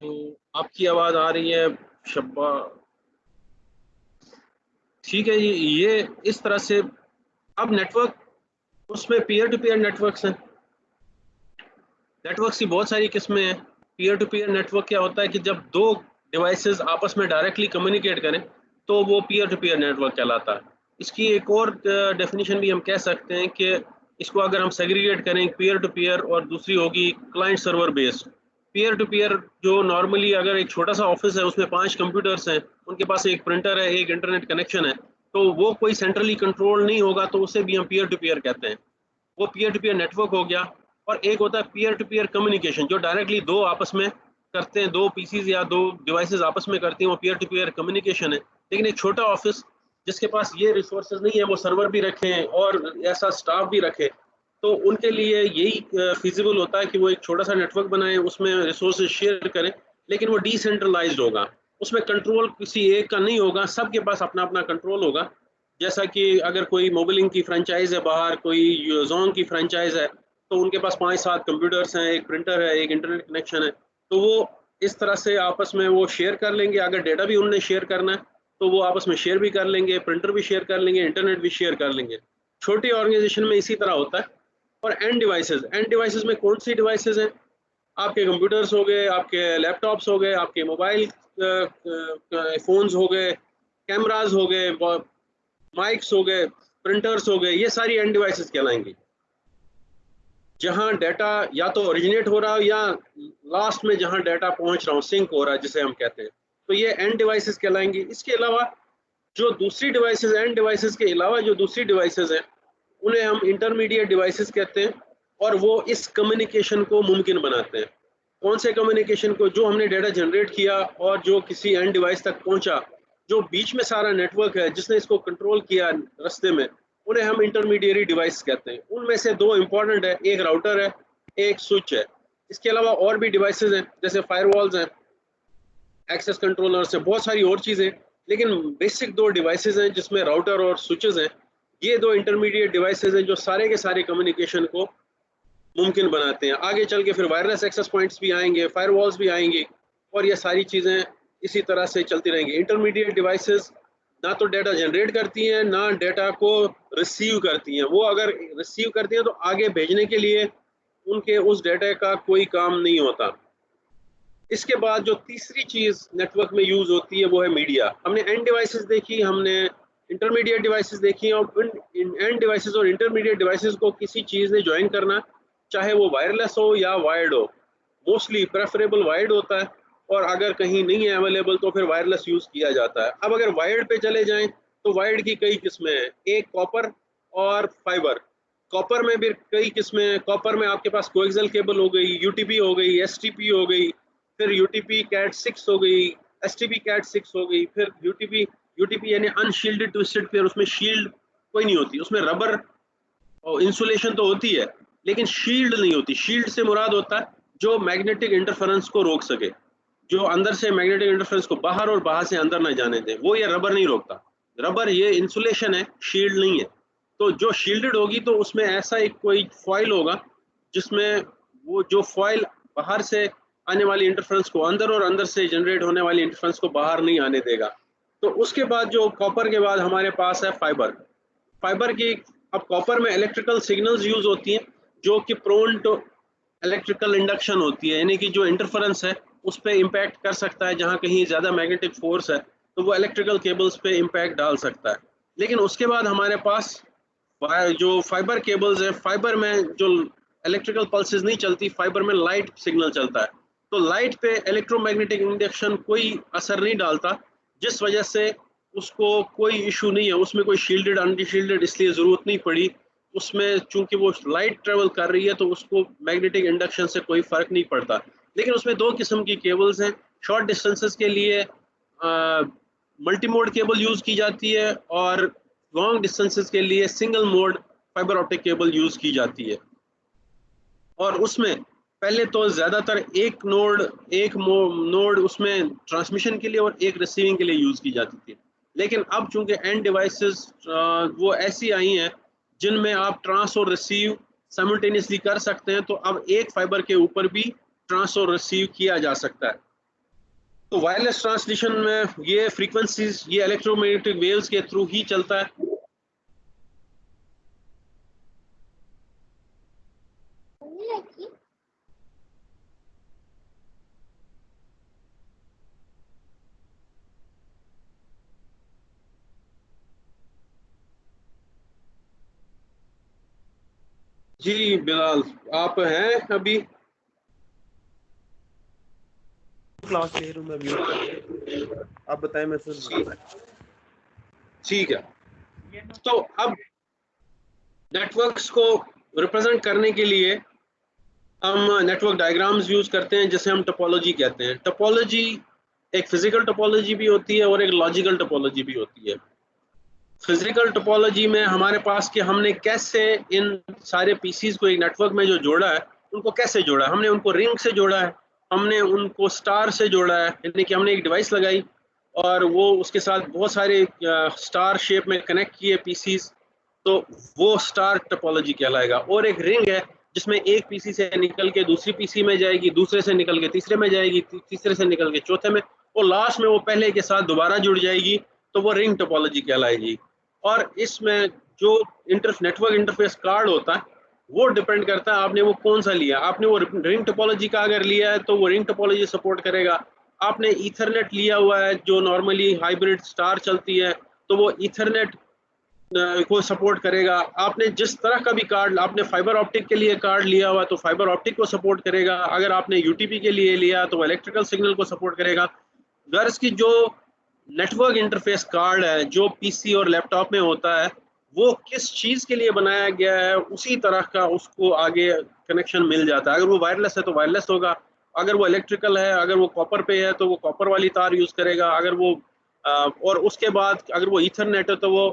तो आपकी आवाज़ आ रही है शब्बा। ठीक है, ये इस तरह से अब नेटवर्क, उसमें पीयर टू पीयर नेटवर्क्स हैं। नेटवर्क्स की बहुत सारी किस्में हैं। पीयर टू पीयर नेटवर्क क्या होता है कि जब दो डिवाइसेस आपस में डायरेक्टली कम्युनिकेट करें तो वो पीयर टू पीयर नेटवर्क कहलाता है। इसकी एक और डेफिनेशन भी हम कह सकते हैं कि इसको अगर हम सेग्रीगेट करें, पीयर टू पीयर और दूसरी होगी client server based. Peer to peer जो नॉर्मली अगर एक छोटा सा ऑफिस है उसमें 5 कंप्यूटर्स हैं, उनके पास एक प्रिंटर है, एक इंटरनेट कनेक्शन है, तो वो कोई सेंट्रली कंट्रोल नहीं होगा, तो उसे भी हम पीयर टू पीयर कहते हैं। वो पीयर टू पीयर नेटवर्क हो गया। और एक होता है पीयर टू पीयर कम्युनिकेशन, जो डायरेक्टली दो आपस में करते हैं, दो पीसीज या दो डिवाइसेस आपस में करती हैं, वो पीयर टू पीयर कम्युनिकेशन है। लेकिन एक छोटा ऑफिस जिसके पास ये रिसोर्सेज नहीं है, वो सर्वर भी रखें और ऐसा स्टाफ भी रखे, तो उनके लिए यही फिजिबल होता है कि वो एक छोटा सा नेटवर्क बनाए, उसमें रिसोर्सेज शेयर करें, लेकिन वो डिसेंट्रलाइज्ड होगा। उसमें कंट्रोल किसी एक का नहीं होगा, सबके पास अपना अपना कंट्रोल होगा। जैसा कि अगर कोई मोबिलिंग की फ्रेंचाइज है बाहर, कोई जोंग की फ्रेंचाइज है, तो उनके पास 5-7 कंप्यूटर्स हैं, एक प्रिंटर है, एक इंटरनेट कनेक्शन है, तो वो इस तरह से आपस में वो शेयर कर लेंगे। अगर डेटा भी उन्हें शेयर करना है तो वो आपस में शेयर भी कर लेंगे, प्रिंटर भी शेयर कर लेंगे, इंटरनेट भी शेयर कर लेंगे। छोटी ऑर्गेनाइजेशन में इसी तरह होता है। और एंड डिवाइसेस में कौन सी डिवाइसेस हैं? आपके कंप्यूटर्स हो गए, आपके लैपटॉप्स हो गए, आपके मोबाइल फोन्स हो गए, कैमराज हो गए, माइक्स हो गए, प्रिंटर्स हो गए, ये सारी एंड डिवाइसेस कहलाएंगी। जहां डाटा या तो ओरिजिनेट हो रहा हो या लास्ट में जहां डाटा पहुंच रहा हो, सिंक हो रहा है जिसे हम कहते हैं, तो ये एंड डिवाइसेस कहलाएंगी। इसके अलावा जो दूसरी डिवाइसेस, एंड डिवाइसेस के अलावा जो दूसरी डिवाइसेस हैं, उन्हें हम इंटरमीडिएट डिवाइसेस कहते हैं, और वो इस कम्युनिकेशन को मुमकिन बनाते हैं। कौन से कम्युनिकेशन को? जो हमने डाटा जनरेट किया और जो किसी एंड डिवाइस तक पहुंचा, जो बीच में सारा नेटवर्क है जिसने इसको कंट्रोल किया रास्ते में, उन्हें हम इंटरमीडिएरी डिवाइस कहते हैं। उनमें से दो इंपॉर्टेंट है, एक राउटर है, एक स्विच है। इसके अलावा और भी डिवाइसेस हैं, जैसे फायरवॉल्स हैं, एक्सेस कंट्रोलर्स हैं, बहुत सारी और चीज़ें। लेकिन बेसिक दो डिवाइसेस हैं जिसमें राउटर और स्विचेस हैं। ये दो इंटरमीडिएट डिवाइसेस हैं जो सारे के सारे कम्युनिकेशन को मुमकिन बनाते हैं। आगे चल के फिर वायरलेस एक्सेस पॉइंट्स भी आएंगे, फायरवॉल्स भी आएंगे, और ये सारी चीज़ें इसी तरह से चलती रहेंगी। इंटरमीडिएट डिवाइसेस ना तो डेटा जनरेट करती हैं, ना डेटा को रिसीव करती हैं। वो अगर रिसीव करती हैं तो आगे भेजने के लिए उनके उस डेटा का कोई काम नहीं होता। इसके बाद जो तीसरी चीज़ नेटवर्क में यूज़ होती है वो है मीडिया। हमने एंड डिवाइसेस देखी, हमने इंटरमीडिएट डिवाइसेस देखी, और इन एंड डिवाइसेस और इंटरमीडिएट डिवाइसेस को किसी चीज़ ने ज्वाइन करना, चाहे वो वायरलेस हो या वायर्ड हो। मोस्टली प्रेफरेबल वायर्ड होता है, और अगर कहीं नहीं है अवेलेबल तो फिर वायरलेस यूज़ किया जाता है। अब अगर वायर्ड पे चले जाएं तो वायर्ड की कई किस्में हैं, एक कॉपर और फाइबर। कॉपर में भी कई किस्में हैं। कॉपर में आपके पास कोएक्सियल केबल हो गई, यूटीपी हो गई, एसटीपी हो गई, फिर यूटीपी कैट 6 हो गई, एसटीपी कैट 6 हो गई, फिर यूटीपी यूटीपी यानी अनशील्डेड ट्विस्टेड पेयर। उसमें शील्ड कोई नहीं होती, उसमें रबर और इंसुलेशन तो होती है, लेकिन शील्ड नहीं होती। शील्ड से मुराद होता है जो मैग्नेटिक इंटरफेरेंस को रोक सके, जो अंदर से मैग्नेटिक इंटरफेरेंस को बाहर और बाहर से अंदर ना जाने दे, वो ये रबर नहीं रोकता। रबर ये इंसुलेशन है, शील्ड नहीं है। तो जो शील्डेड होगी तो उसमें ऐसा एक कोई फॉइल होगा जिसमें वो जो फॉइल बाहर से आने वाली इंटरफेरेंस को अंदर, और अंदर से जनरेट होने वाली इंटरफेरेंस को बाहर नहीं आने देगा। तो उसके बाद जो कॉपर के बाद हमारे पास है फाइबर। फाइबर की, अब कॉपर में इलेक्ट्रिकल सिग्नल्स यूज होती हैं जो कि प्रोन टू इलेक्ट्रिकल इंडक्शन होती है, यानी कि जो इंटरफेरेंस है उस पर इम्पैक्ट कर सकता है। जहाँ कहीं ज़्यादा मैग्नेटिक फोर्स है तो वो इलेक्ट्रिकल केबल्स पे इम्पैक्ट डाल सकता है। लेकिन उसके बाद हमारे पास जो फाइबर केबल्स है, फाइबर में जो इलेक्ट्रिकल पल्सेस नहीं चलती, फाइबर में लाइट सिग्नल चलता है। तो लाइट पे इलेक्ट्रोमैग्नेटिक इंडक्शन कोई असर नहीं डालता, जिस वजह से उसको कोई इशू नहीं है। उसमें कोई शील्डेड अनशील्डेड इसलिए ज़रूरत नहीं पड़ी। उसमें चूंकि वो लाइट ट्रेवल कर रही है तो उसको मैग्नेटिक इंडक्शन से कोई फ़र्क नहीं पड़ता। लेकिन उसमें दो किस्म की केबल्स हैं। शॉर्ट डिस्टेंसेस के लिए मल्टी मोड केबल यूज़ की जाती है, और लॉन्ग डिस्टेंसेस के लिए single mode fibre optic cable use की जाती है। और उसमें पहले तो ज़्यादातर एक नोड उसमें ट्रांसमिशन के लिए और एक रिसीविंग के लिए यूज़ की जाती थी। लेकिन अब चूंकि एंड डिवाइसेस वो ऐसी आई हैं जिनमें आप ट्रांस और रिसीव साइमल्टेनियसली कर सकते हैं, तो अब एक फाइबर के ऊपर भी ट्रांस और रिसीव किया जा सकता है। तो वायरलेस ट्रांसमिशन में ये फ्रीक्वेंसीज ये इलेक्ट्रोमैग्नेटिक वेव्स के थ्रू ही चलता है। जी बिलाल, आप हैं अभी? क्लास ले रहा हूं मैं अभी। आप बताएं, मैं सुन। ठीक है, तो अब नेटवर्क्स को रिप्रेजेंट करने के लिए हम नेटवर्क डायग्राम्स यूज करते हैं, जिसे हम टोपोलॉजी कहते हैं। टोपोलॉजी एक फिजिकल टोपोलॉजी भी होती है और एक लॉजिकल टोपोलॉजी भी होती है। फिजिकल टोपोलॉजी में हमारे पास कि हमने कैसे इन सारे पीसीज को एक नेटवर्क में जो जोड़ा है, उनको कैसे जोड़ा है। हमने उनको रिंग से जोड़ा है, हमने उनको स्टार से जोड़ा है, यानी कि हमने एक डिवाइस लगाई और वो उसके साथ बहुत सारे स्टार शेप में कनेक्ट किए पीसीज, तो वो स्टार टोपोलॉजी कहलाएगा। और एक रिंग है जिसमें एक पीसी से निकल के दूसरी पीसी में जाएगी, दूसरे से निकल के तीसरे में जाएगी, तीसरे से निकल के चौथे में, और लास्ट में वो पहले के साथ दोबारा जुड़ जाएगी, तो वो रिंग टोपोलॉजी कहलाएगी। और इसमें जो नेटवर्क इंटरफेस कार्ड होता है वो डिपेंड करता है आपने वो कौन सा लिया। आपने वो रिंग टोपोलॉजी का अगर लिया है तो वो रिंग टोपोलॉजी सपोर्ट करेगा। आपने ईथरनेट लिया हुआ है जो नॉर्मली हाइब्रिड स्टार चलती है, तो वो ईथरनेट को सपोर्ट करेगा। आपने जिस तरह का भी कार्ड, आपने फाइबर ऑप्टिक के लिए कार्ड लिया हुआ तो फाइबर ऑप्टिक को सपोर्ट करेगा। अगर आपने यूटीपी के लिए लिया तो वो इलेक्ट्रिकल सिग्नल को सपोर्ट करेगा। गर्ज की जो नेटवर्क इंटरफेस कार्ड है जो पीसी और लैपटॉप में होता है, वो किस चीज़ के लिए बनाया गया है उसी तरह का उसको आगे कनेक्शन मिल जाता है। अगर वो वायरलेस है तो वायरलेस होगा, अगर वो इलेक्ट्रिकल है, अगर वो कॉपर पे है तो वो कॉपर वाली तार यूज़ करेगा, अगर वो और उसके बाद अगर वो ईथरनेट है तो वो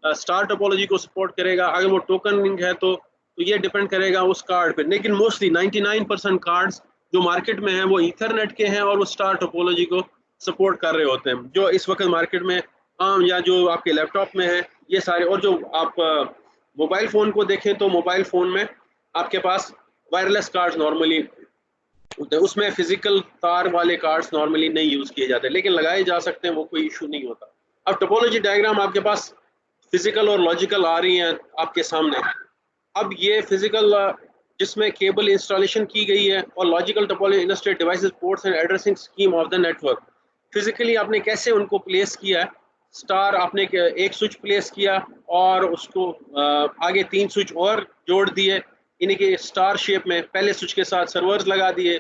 स्टार टोपोलॉजी को सपोर्ट करेगा, अगर वो टोकन है तो ये डिपेंड करेगा उस कार्ड पे। लेकिन मोस्टली 99% कार्ड्स जो मार्केट में हैं वो ईथरनेट के हैं और वो स्टार टोपोलॉजी को सपोर्ट कर रहे होते हैं। जो इस वक्त मार्केट में आम या जो आपके लैपटॉप में है ये सारे, और जो आप मोबाइल फ़ोन को देखें तो मोबाइल फ़ोन में आपके पास वायरलेस कार्ड्स नॉर्मली होते हैं, उसमें फिजिकल तार वाले कार्ड्स नॉर्मली नहीं यूज़ किए जाते, लेकिन लगाए जा सकते हैं, वो कोई इशू नहीं होता। अब टोपोलॉजी डायग्राम आपके पास फिजिकल और लॉजिकल आ रही हैं आपके सामने। अब ये फिजिकल जिसमें केबल इंस्टॉलेशन की गई है, और logical topology illustrate devices ports and addressing scheme of the network. Physically आपने कैसे उनको प्लेस किया है। स्टार आपने एक स्विच प्लेस किया और उसको आगे 3 स्विच और जोड़ दिए, इन्हीं के स्टार शेप में। पहले स्विच के साथ सर्वर्स लगा दिए,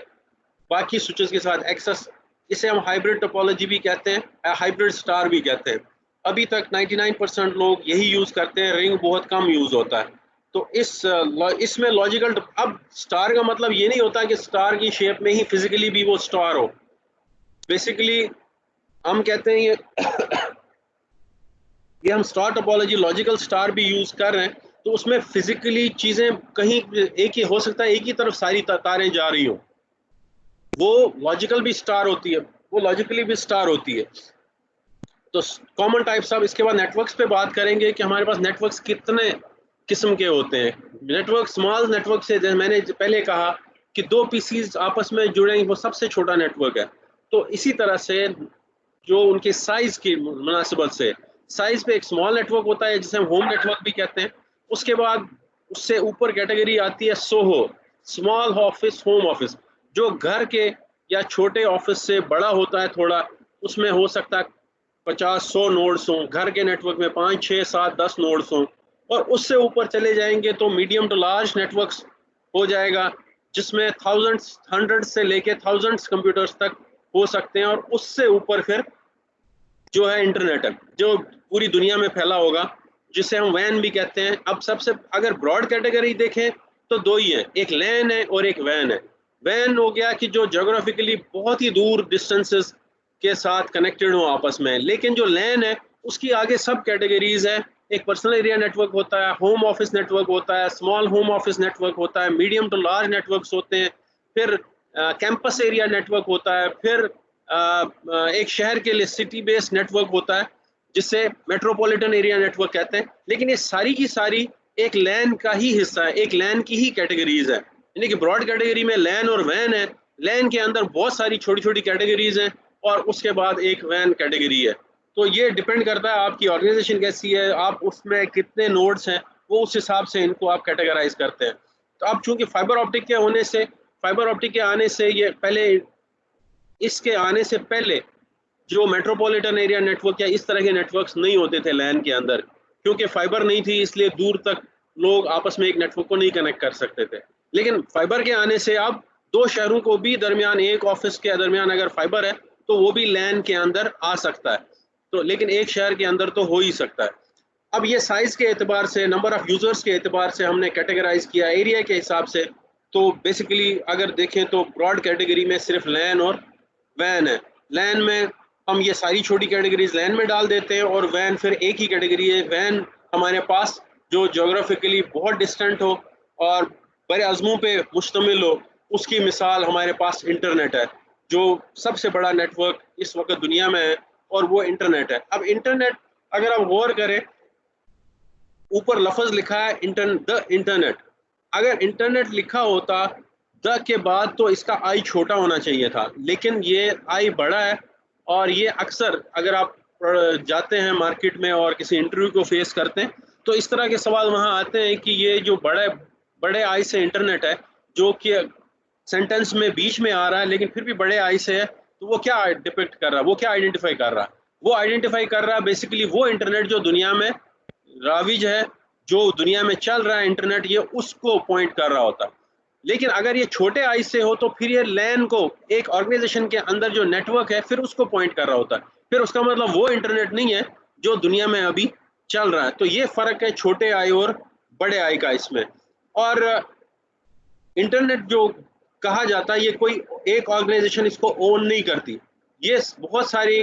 बाकी स्विचेस के साथ एक्सेस। इसे हम हाइब्रिड टोपोलॉजी भी कहते हैं, हाइब्रिड स्टार भी कहते हैं। अभी तक 99% लोग यही यूज़ करते हैं, रिंग बहुत कम यूज़ होता है। तो इसमें लॉजिकल, अब स्टार का मतलब ये नहीं होता कि स्टार की शेप में ही फिजिकली भी वो स्टार हो। बेसिकली हम कहते हैं ये हम स्टार टोपोलॉजी लॉजिकल स्टार भी यूज़ कर रहे हैं, तो उसमें फिजिकली चीज़ें कहीं एक ही हो सकता है, एक ही तरफ सारी तारें जा रही हो, वो लॉजिकल भी स्टार होती है, वो लॉजिकली भी स्टार होती है। तो कॉमन टाइप्स। अब इसके बाद नेटवर्क्स पे बात करेंगे कि हमारे पास नेटवर्क्स कितने किस्म के होते हैं। नेटवर्क, स्मॉल नेटवर्क से, जैसे मैंने पहले कहा कि 2 पीसीज आपस में जुड़े, वो सबसे छोटा नेटवर्क है। तो इसी तरह से जो उनके साइज की मुनासिबत से, साइज पे एक स्मॉल नेटवर्क होता है जिसे हम होम नेटवर्क भी कहते हैं। उसके बाद उससे ऊपर कैटेगरी आती है Soho, small office, home office. जो घर के या छोटे ऑफिस से बड़ा होता है थोड़ा, उसमें हो सकता है 50-100 नोड्स हों। घर के नेटवर्क में 5, 6, 7, 10 नोड्स हों। और उससे ऊपर चले जाएंगे तो मीडियम टू लार्ज नेटवर्क्स हो जाएगा, जिसमें थाउजेंड्स, हंड्रेड्स से लेके थाउजेंड्स कंप्यूटर्स तक हो सकते हैं। और उससे ऊपर फिर जो है इंटरनेट है, जो पूरी दुनिया में फैला होगा, जिसे हम वैन भी कहते हैं। अब सबसे अगर ब्रॉड कैटेगरी देखें तो 2 ही हैं, एक लैन है और एक वैन है। वैन हो गया कि जो ज्योग्राफिकली बहुत ही दूर डिस्टेंसेस के साथ कनेक्टेड हो आपस में। लेकिन जो लैन है उसकी आगे सब कैटेगरीज है। एक पर्सनल एरिया नेटवर्क होता है, होम ऑफिस नेटवर्क होता है, स्मॉल होम ऑफिस नेटवर्क होता है, मीडियम टू लार्ज नेटवर्क्स होते हैं, फिर कैंपस एरिया नेटवर्क होता है, फिर एक शहर के लिए सिटी बेस्ड नेटवर्क होता है जिसे मेट्रोपॉलिटन एरिया नेटवर्क कहते हैं। लेकिन ये सारी की सारी एक लैन का ही हिस्सा है, एक लैन की ही कैटेगरीज है। यानी कि ब्रॉड कैटेगरी में लैन और वैन है, लैन के अंदर बहुत सारी छोटी छोटी कैटेगरीज हैं, और उसके बाद एक वैन कैटेगरी है। तो ये डिपेंड करता है आपकी ऑर्गेनाइजेशन कैसी है, आप उसमें कितने नोड्स हैं, वो उस हिसाब से इनको आप कैटेगराइज करते हैं। तो अब चूंकि फाइबर ऑप्टिक के होने से, फाइबर ऑप्टिक के आने से, ये पहले इसके आने से पहले जो मेट्रोपॉलिटन एरिया नेटवर्क या इस तरह के नेटवर्क्स नहीं होते थे लैन के अंदर, क्योंकि फाइबर नहीं थी इसलिए दूर तक लोग आपस में एक नेटवर्क को नहीं कनेक्ट कर सकते थे। लेकिन फाइबर के आने से अब दो शहरों को भी दरमियान, एक ऑफिस के दरमियान अगर फाइबर है तो वो भी लैन के अंदर आ सकता है, तो लेकिन एक शहर के अंदर तो हो ही सकता है। अब ये साइज के एतबार से, नंबर ऑफ यूजर्स के एतबार से हमने कैटेगराइज किया एरिया के हिसाब से। तो बेसिकली अगर देखें तो ब्रॉड कैटेगरी में सिर्फ लैन और वैन है। लैन में हम ये सारी छोटी कैटेगरीज लैन में डाल देते हैं और वैन फिर एक ही कैटेगरी है। वैन हमारे पास जो जोग्राफिकली बहुत डिस्टेंट हो और बड़े अज़मों पे मुश्तमिल हो, उसकी मिसाल हमारे पास इंटरनेट है, जो सबसे बड़ा नेटवर्क इस वक्त दुनिया में है, और वो इंटरनेट है। अब इंटरनेट अगर आप गौर करें, ऊपर लफ्ज़ लिखा है द इंटरनेट। अगर इंटरनेट लिखा होता द के बाद तो इसका आई छोटा होना चाहिए था, लेकिन ये आई बड़ा है। और ये अक्सर अगर आप जाते हैं मार्केट में और किसी इंटरव्यू को फेस करते हैं तो इस तरह के सवाल वहाँ आते हैं कि ये जो बड़े बड़े आई से इंटरनेट है, जो कि सेंटेंस में बीच में आ रहा है लेकिन फिर भी बड़े आई से है, तो वो क्या डिपिक्ट कर रहा है, वो क्या आइडेंटिफाई कर रहा है? वो आइडेंटिफाई कर रहा है बेसिकली वो इंटरनेट जो दुनिया में राविज है, जो दुनिया में चल रहा है इंटरनेट, ये उसको पॉइंट कर रहा होता। लेकिन अगर ये छोटे आई से हो तो फिर ये लैन को, एक ऑर्गेनाइजेशन के अंदर जो नेटवर्क है, फिर उसको पॉइंट कर रहा होता है। फिर उसका मतलब वो इंटरनेट नहीं है जो दुनिया में अभी चल रहा है। तो ये फर्क है छोटे आई और बड़े आई का इसमें। और इंटरनेट जो कहा जाता है, ये कोई एक ऑर्गेनाइजेशन इसको ओन नहीं करती। ये बहुत सारी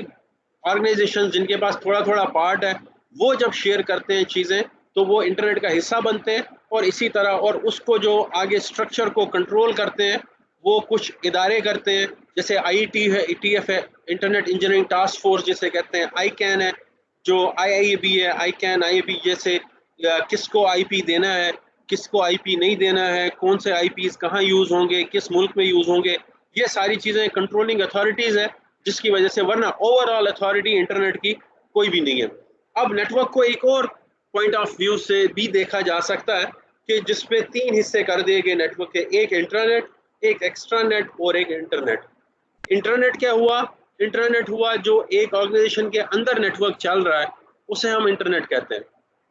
ऑर्गेनाइजेशन जिनके पास थोड़ा थोड़ा पार्ट है, वो जब शेयर करते हैं चीज़ें तो वो इंटरनेट का हिस्सा बनते हैं। और इसी तरह, और उसको जो आगे स्ट्रक्चर को कंट्रोल करते हैं वो कुछ इदारे करते हैं, जैसे आईटी है, ईटीएफ है, इंटरनेट इंजीनियरिंग टास्क फोर्स जिसे कहते हैं, आईकैन है, जो आईआईबी है, आईकैन आईआईबी जैसे किसको आईपी देना है, किसको आईपी नहीं देना है, कौन से आईपीज कहाँ यूज़ होंगे, किस मुल्क में यूज़ होंगे, ये सारी चीज़ें कंट्रोलिंग अथॉरिटीज़ है, जिसकी वजह से, वरना ओवरऑल अथॉरिटी इंटरनेट की कोई भी नहीं है। अब नेटवर्क को एक और पॉइंट ऑफ व्यू से भी देखा जा सकता है कि जिसपे तीन हिस्से कर दिए गए नेटवर्क के, एक इंट्रानेट, एक एक्स्ट्रानेट और एक इंटरनेट। इंटरनेट क्या हुआ? इंटरनेट हुआ जो एक ऑर्गेनाइजेशन के अंदर नेटवर्क चल रहा है, उसे हम इंटरनेट कहते हैं,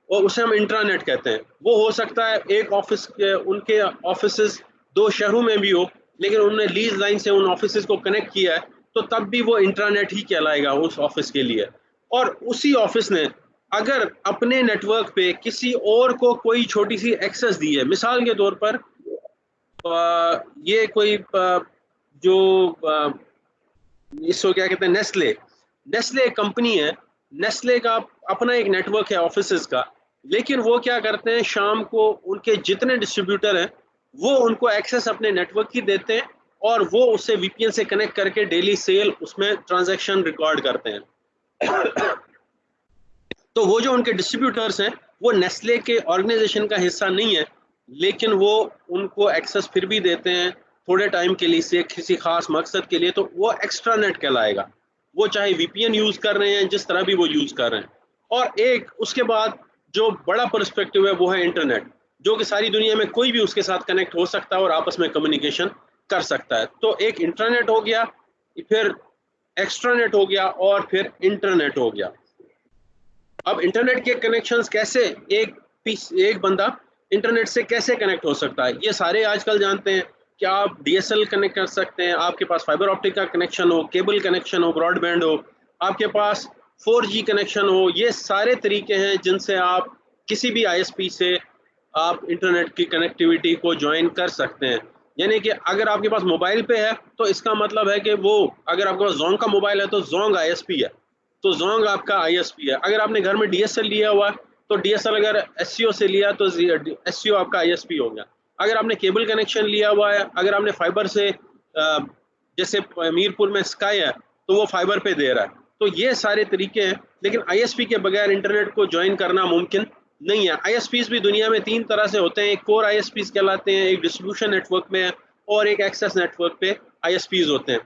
और उसे हम इंट्रानेट कहते हैं। वो हो सकता है एक ऑफिस के, उनके ऑफिसेज दो शहरों में भी हो, लेकिन उन्होंने लीज लाइन से उन ऑफिसेज को कनेक्ट किया है, तो तब भी वो इंट्रानेट ही कहलाएगा उस ऑफिस के लिए। और उसी ऑफिस ने अगर अपने नेटवर्क पे किसी और को कोई छोटी सी एक्सेस दी है, मिसाल के तौर पर ये कोई जो इसको क्या कहते हैं, नेस्ले, नेस्ले एक कंपनी है, नेस्ले का अपना एक नेटवर्क है ऑफिसेज का, लेकिन वो क्या करते हैं, शाम को उनके जितने डिस्ट्रीब्यूटर हैं वो उनको एक्सेस अपने नेटवर्क की देते हैं, और वो उससे वीपीएन से कनेक्ट करके डेली सेल, उसमें ट्रांजैक्शन रिकॉर्ड करते हैं। तो वो जो उनके डिस्ट्रीब्यूटर्स हैं वो नेस्ले के ऑर्गेनाइजेशन का हिस्सा नहीं है, लेकिन वो उनको एक्सेस फिर भी देते हैं थोड़े टाइम के लिए से किसी खास मकसद के लिए, तो वो एक्स्ट्रा नेट कहलाएगा। वो चाहे वीपीएन यूज़ कर रहे हैं, जिस तरह भी वो यूज़ कर रहे हैं। और एक उसके बाद जो बड़ा पर्सपेक्टिव है वो है इंटरनेट, जो कि सारी दुनिया में कोई भी उसके साथ कनेक्ट हो सकता है और आपस में कम्युनिकेशन कर सकता है। तो एक इंटरनेट हो गया, फिर एक्स्ट्रानेट हो गया, और फिर इंटरनेट हो गया। अब इंटरनेट के कनेक्शंस कैसे, एक बंदा इंटरनेट से कैसे कनेक्ट हो सकता है, ये सारे आजकल जानते हैं कि आप डीएसएल कनेक्ट कर सकते हैं, आपके पास फाइबर ऑप्टिक का कनेक्शन हो, केबल कनेक्शन हो, ब्रॉडबैंड हो, आपके पास 4G कनेक्शन हो। ये सारे तरीके हैं जिनसे आप किसी भी आईएसपी से आप इंटरनेट की कनेक्टिविटी को ज्वाइन कर सकते हैं। यानी कि अगर आपके पास मोबाइल पे है तो इसका मतलब है कि वो, अगर आपके पास जोंग का मोबाइल है तो जोंग आईएसपी है, तो जोंग आपका आईएसपी है। अगर आपने घर में डीएसएल लिया हुआ है तो डीएसएल अगर एससीओ से लिया तो एससीओ आपका आईएसपी होगा। अगर आपने केबल कनेक्शन लिया हुआ है, अगर आपने फाइबर से, जैसे मीरपुर में स्काई है तो वो फाइबर पे दे रहा है। तो ये सारे तरीके हैं, लेकिन आईएसपी के बगैर इंटरनेट को ज्वाइन करना मुमकिन नहीं है। आईएसपीज भी दुनिया में तीन तरह से होते हैं, एक कोर आईएसपीज कहलाते हैं, एक डिस्ट्रीब्यूशन नेटवर्क में, और एक एक्सेस नेटवर्क पे आईएसपीज होते हैं।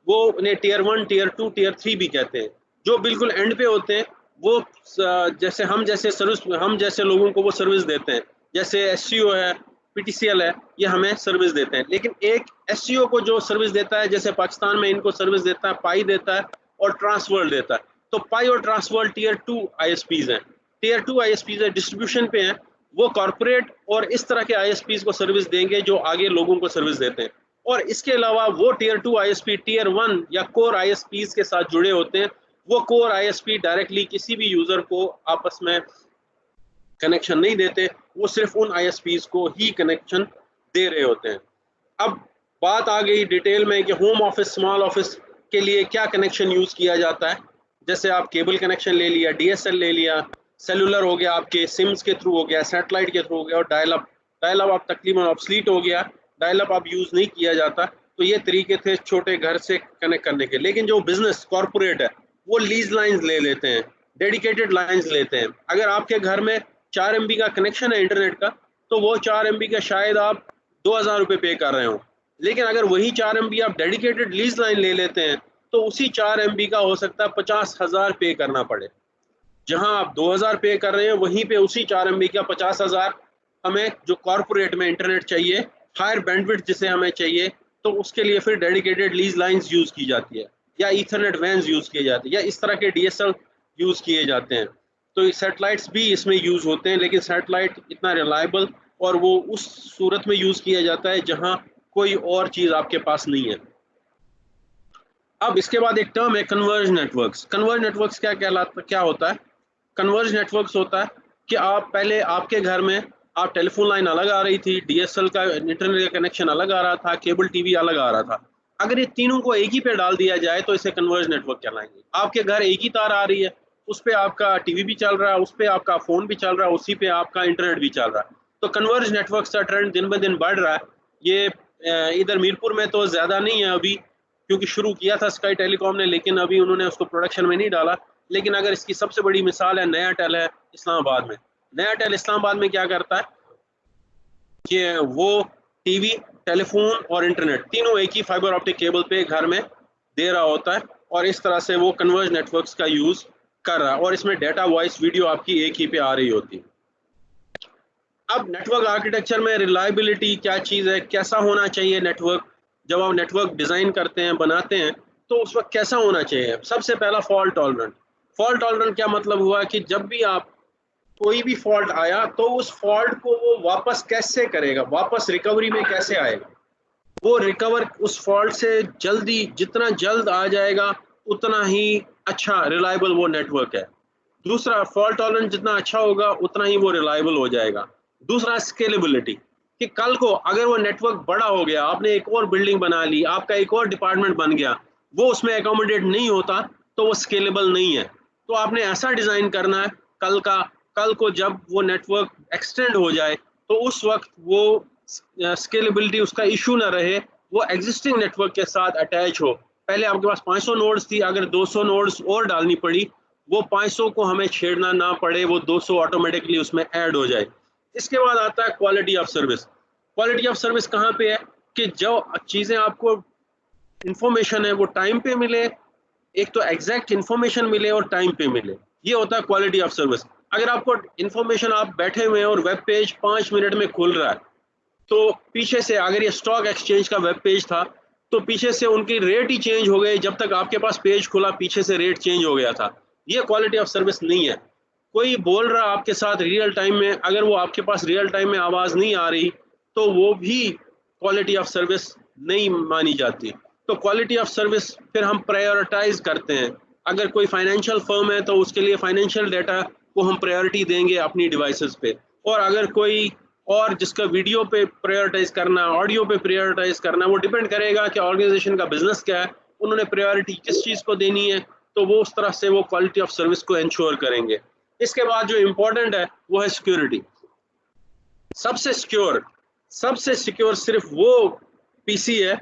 वो उन्हें टीयर 1, टीयर 2, टीयर 3 भी कहते हैं। जो बिल्कुल एंड पे होते हैं वो जैसे हम जैसे लोगों को वो सर्विस देते हैं, जैसे एससीओ है, पीटीसीएल है, ये हमें सर्विस देते हैं। लेकिन एक एससीओ को जो सर्विस देता है, जैसे पाकिस्तान में इनको सर्विस देता है पाई देता है और ट्रांसवर्ल्ड देता है, तो पाई और ट्रांसवर्ल्ड टीयर 2 आईएसपीज हैं। टीयर 2 आईएसपीज है, डिस्ट्रीब्यूशन पे हैं, वो कॉर्पोरेट और इस तरह के आईएसपीज को सर्विस देंगे जो आगे लोगों को सर्विस देते हैं। और इसके अलावा वो टीयर 2 आईएसपी टीयर 1 या कोर आईएसपीज के साथ जुड़े होते हैं। वो कोर आईएसपी डायरेक्टली किसी भी यूजर को आपस में कनेक्शन नहीं देते, वो सिर्फ उन आईएसपीज को ही कनेक्शन दे रहे होते हैं। अब बात आ गई डिटेल में कि होम ऑफिस, स्मॉल ऑफिस के लिए क्या कनेक्शन यूज किया जाता है। जैसे आप केबल कनेक्शन ले लिया, डीएसएल ले लिया, सेलुलर हो गया, आपके सिम्स के थ्रू हो गया, सैटेलाइट के थ्रू हो गया, और डायल अप आप तकरीबन ऑब्सलीट हो गया, डायल अप आप यूज नहीं किया जाता। तो ये तरीके थे छोटे घर से कनेक्ट करने के। लेकिन जो बिजनेस कॉर्पोरेट है वो लीज लाइंस ले लेते हैं, डेडिकेटेड लाइंस लेते हैं। अगर आपके घर में 4 MB का कनेक्शन है इंटरनेट का, तो वो 4 MB का शायद आप 2000 रुपये पे कर रहे हो। लेकिन अगर वही 4 MB आप डेडिकेटेड लीज लाइन ले लेते हैं तो उसी 4 MB का हो सकता है 50,000 पे करना पड़े। जहां आप 2000 पे कर रहे हैं वहीं पे उसी 4 MB का 50,000 हमें जो कॉर्पोरेट में इंटरनेट चाहिए, हायर बैंडविड्थ जिसे हमें चाहिए, तो उसके लिए फिर डेडिकेटेड लीज लाइंस यूज की जाती है, या ईथरनेट वैन्स यूज किए जाते हैं, या इस तरह के डीएसएल यूज किए जाते हैं। तो सैटेलाइट्स भी इसमें यूज होते हैं, लेकिन सैटेलाइट इतना रिलायबल और वो उस सूरत में यूज किया जाता है जहां कोई और चीज आपके पास नहीं है। अब इसके बाद एक टर्म है कन्वर्ज नेटवर्क्स। कन्वर्ज नेटवर्क्स क्या होता है? कन्वर्ज नेटवर्क्स होता है कि आप पहले आपके घर में आप टेलीफोन लाइन अलग आ रही थी, डीएसएल का इंटरनेट का कनेक्शन अलग आ रहा था, केबल टीवी अलग आ रहा था। अगर ये तीनों को एक ही पे डाल दिया जाए तो इसे कन्वर्ज नेटवर्क कहलाएंगे। आपके घर एक ही तार आ रही है, उस पर आपका टीवी भी चल रहा है, उस पर आपका फोन भी चल रहा है, उसी पे आपका इंटरनेट भी चल रहा है। तो कन्वर्ज नेटवर्क का ट्रेंड दिन ब दिन बढ़ रहा है। ये इधर मीरपुर में तो ज्यादा नहीं है अभी, क्योंकि शुरू किया था स्काई टेलीकॉम ने, लेकिन अभी उन्होंने उसको प्रोडक्शन में नहीं डाला। लेकिन अगर इसकी सबसे बड़ी मिसाल है नया टेल है इस्लामाबाद में। नया टेल इस्लामाबाद में क्या करता है कि वो टीवी, टेलीफोन और इंटरनेट तीनों एक ही फाइबर ऑप्टिक केबल पे घर में दे रहा होता है, और इस तरह से वो कन्वर्ज नेटवर्क्स का यूज कर रहा है, और इसमें डाटा, वॉइस, वीडियो आपकी एक ही पे आ रही होती है। अब नेटवर्क आर्किटेक्चर में रिलायबिलिटी क्या चीज़ है, कैसा होना चाहिए नेटवर्क, जब आप नेटवर्क डिज़ाइन करते हैं, बनाते हैं, तो उस वक्त कैसा होना चाहिए? सबसे पहला फॉल्ट टॉलरेंट। फॉल्ट टॉलरेंट क्या मतलब हुआ कि जब भी आप कोई भी फॉल्ट आया तो उस फॉल्ट को वो वापस कैसे करेगा, वापस रिकवरी में कैसे आएगा, वो रिकवर उस फॉल्ट से जल्दी, जितना जल्द आ जाएगा उतना ही अच्छा रिलायबल वो नेटवर्क है। दूसरा, फॉल्ट टॉलरेंस जितना अच्छा होगा उतना ही वो रिलायबल हो जाएगा। दूसरा, स्केलेबिलिटी, कि कल को अगर वो नेटवर्क बड़ा हो गया, आपने एक और बिल्डिंग बना ली, आपका एक और डिपार्टमेंट बन गया, वो उसमें एकोमोडेट नहीं होता तो वो स्केलेबल नहीं है। तो आपने ऐसा डिज़ाइन करना है कल को जब वो नेटवर्क एक्सटेंड हो जाए तो उस वक्त वो स्केलेबिलिटी उसका इशू ना रहे, वो एग्जिस्टिंग नेटवर्क के साथ अटैच हो। पहले आपके पास 500 नोड्स थी, अगर 200 नोड्स और डालनी पड़ी, वो 500 को हमें छेड़ना ना पड़े, वो 200 ऑटोमेटिकली उसमें ऐड हो जाए। इसके बाद आता है quality of service. Quality of service कहाँ पे है कि जो चीज़ें आपको इंफॉर्मेशन है वो टाइम पे मिले, एक तो एग्जैक्ट इंफॉर्मेशन मिले और टाइम पे मिले, ये होता है क्वालिटी ऑफ सर्विस। अगर आपको इंफॉर्मेशन, आप बैठे हुए हैं और वेब पेज 5 मिनट में खुल रहा है, तो पीछे से, अगर ये स्टॉक एक्सचेंज का वेब पेज था तो पीछे से उनकी रेट ही चेंज हो गई, जब तक आपके पास पेज खुला पीछे से रेट चेंज हो गया था। ये क्वालिटी ऑफ सर्विस नहीं है। कोई बोल रहा आपके साथ रियल टाइम में, अगर वो आपके पास रियल टाइम में आवाज़ नहीं आ रही तो वो भी क्वालिटी ऑफ सर्विस नहीं मानी जाती। तो क्वालिटी ऑफ सर्विस फिर हम प्रायोरिटाइज करते हैं। अगर कोई फाइनेंशियल फर्म है तो उसके लिए फाइनेंशियल डाटा को हम प्रायोरिटी देंगे अपनी डिवाइसेस पे, और अगर कोई और जिसका वीडियो पे प्रायोरिटाइज करना, ऑडियो पे प्रायोरिटाइज करना, वो डिपेंड करेगा कि ऑर्गेनाइजेशन का बिजनेस क्या है, उन्होंने प्रायोरिटी किस चीज़ को देनी है, तो वो उस तरह से वो क्वालिटी ऑफ सर्विस को इंश्योर करेंगे। इसके बाद जो इम्पोर्टेंट है वो है सिक्योरिटी। सबसे सिक्योर सिर्फ वो पीसी है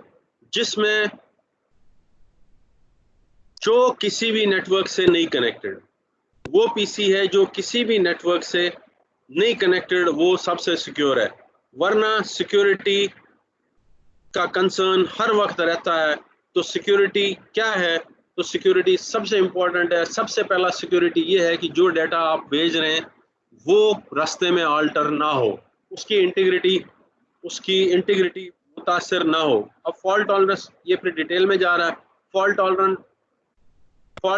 जिसमें जो किसी भी नेटवर्क से नहीं कनेक्टेड, वो पीसी है जो किसी भी नेटवर्क से नहीं कनेक्टेड, वो सबसे सिक्योर है। वरना सिक्योरिटी का कंसर्न हर वक्त रहता है तो सिक्योरिटी क्या है? तो सिक्योरिटी सबसे इम्पोर्टेंट है। सबसे पहला सिक्योरिटी ये है कि जो डाटा आप भेज रहे हैं वो रास्ते में अल्टर ना हो, उसकी इंटीग्रिटी मुतासर ना हो। अब फॉल्ट टॉलरेंस ये फिर डिटेल में जा रहा है। फॉल्ट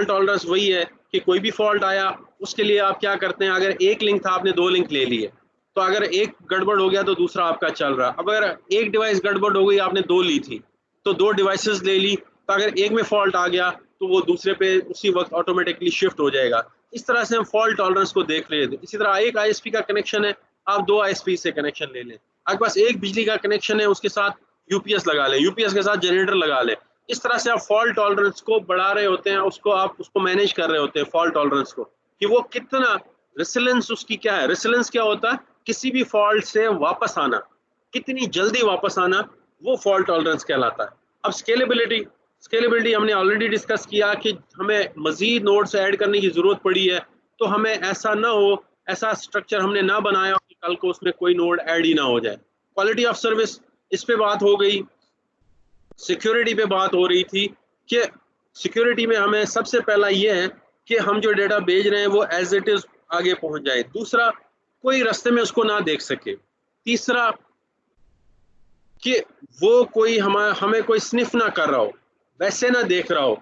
टॉलरेंस वही है कि कोई भी फॉल्ट आया उसके लिए आप क्या करते हैं, अगर एक लिंक था आपने 2 लिंक ले लिए, तो अगर एक गड़बड़ हो गया तो दूसरा आपका चल रहा। अब अगर एक डिवाइस गड़बड़ हो गई, आपने 2 ली थी तो 2 डिवाइसेस ले ली, तो अगर एक में फॉल्ट आ गया तो वो दूसरे पे उसी वक्त ऑटोमेटिकली शिफ्ट हो जाएगा। इस तरह से हम फॉल्ट टॉलरेंस को देख रहे थे। इसी तरह एक आईएसपी का कनेक्शन है, आप 2 आईएसपी से कनेक्शन ले लें। आपके पास एक बिजली का कनेक्शन है, उसके साथ यूपीएस लगा लें, यूपीएस के साथ जनरेटर लगा लें। इस तरह से आप फॉल्ट टॉलरेंस को बढ़ा रहे होते हैं, उसको मैनेज कर रहे होते हैं फॉल्ट टॉलरेंस को, कि वो कितना रेसिलेंस उसकी क्या है। रेसिलेंस क्या होता है? किसी भी फॉल्ट से वापस आना, कितनी जल्दी वापस आना, वो फॉल्ट टॉलरेंस कहलाता है। अब स्केलेबिलिटी हमने ऑलरेडी डिस्कस किया कि हमें मजीद नोड्स ऐड करने की जरूरत पड़ी है, तो हमें ऐसा ना हो, ऐसा स्ट्रक्चर हमने ना बनाया कि कल को उसमें कोई नोड ऐड ही ना हो जाए। क्वालिटी ऑफ सर्विस, इस पे बात हो गई। सिक्योरिटी पे बात हो रही थी कि सिक्योरिटी में हमें सबसे पहला ये है कि हम जो डेटा भेज रहे हैं वो एज इट इज आगे पहुंच जाए। दूसरा, कोई रास्ते में उसको ना देख सके। तीसरा, कि वो कोई हमें कोई स्निफ ना कर रहा हो, वैसे ना देख रहा हो।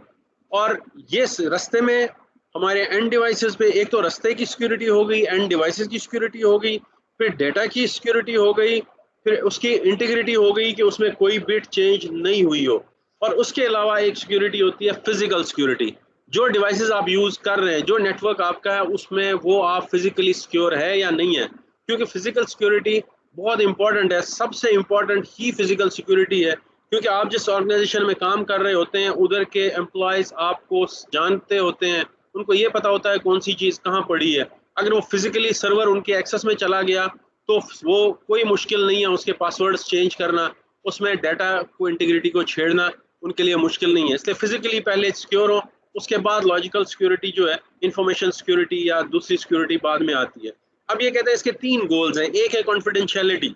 और ये रास्ते में हमारे एंड डिवाइसेस पे, एक तो रास्ते की सिक्योरिटी हो गई, एंड डिवाइसेस की सिक्योरिटी हो गई, फिर डेटा की सिक्योरिटी हो गई, फिर उसकी इंटीग्रिटी हो गई कि उसमें कोई बिट चेंज नहीं हुई हो। और उसके अलावा एक सिक्योरिटी होती है फिजिकल सिक्योरिटी। जो डिवाइसेस आप यूज कर रहे हैं, जो नेटवर्क आपका है, उसमें वो आप फिजिकली सिक्योर है या नहीं है, क्योंकि फिजिकल सिक्योरिटी बहुत इंपॉर्टेंट है। सबसे इंपॉर्टेंट ही फिजिकल सिक्योरिटी है, क्योंकि आप जिस ऑर्गेनाइजेशन में काम कर रहे होते हैं उधर के एम्प्लॉयज आपको जानते होते हैं, उनको ये पता होता है कौन सी चीज़ कहाँ पड़ी है। अगर वो फिजिकली सर्वर उनके एक्सेस में चला गया तो वो कोई मुश्किल नहीं है उसके पासवर्ड्स चेंज करना, उसमें डाटा को इंटीग्रिटी को छेड़ना उनके लिए मुश्किल नहीं है। इसलिए फिजिकली पहले सिक्योर हो, उसके बाद लॉजिकल सिक्योरिटी जो है, इंफॉर्मेशन सिक्योरिटी या दूसरी सिक्योरिटी बाद में आती है। अब ये कहते हैं इसके 3 गोल्स हैं। एक है कॉन्फिडेंशियलिटी,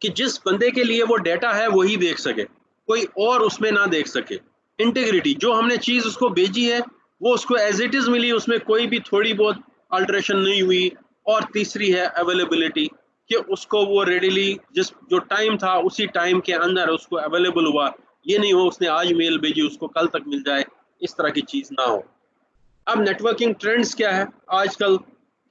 कि जिस बंदे के लिए वो डेटा है वही देख सके, कोई और उसमें ना देख सके। इंटीग्रिटी, जो हमने चीज़ उसको भेजी है वो उसको एज इट इज़ मिली, उसमें कोई भी थोड़ी बहुत अल्टरेशन नहीं हुई। और तीसरी है अवेलेबिलिटी, कि उसको वो रेडिली जो टाइम था उसी टाइम के अंदर उसको अवेलेबल हुआ। ये नहीं हो उसने आज मेल भेजी उसको कल तक मिल जाए, इस तरह की चीज़ ना हो। अब नेटवर्किंग ट्रेंड्स क्या है आजकल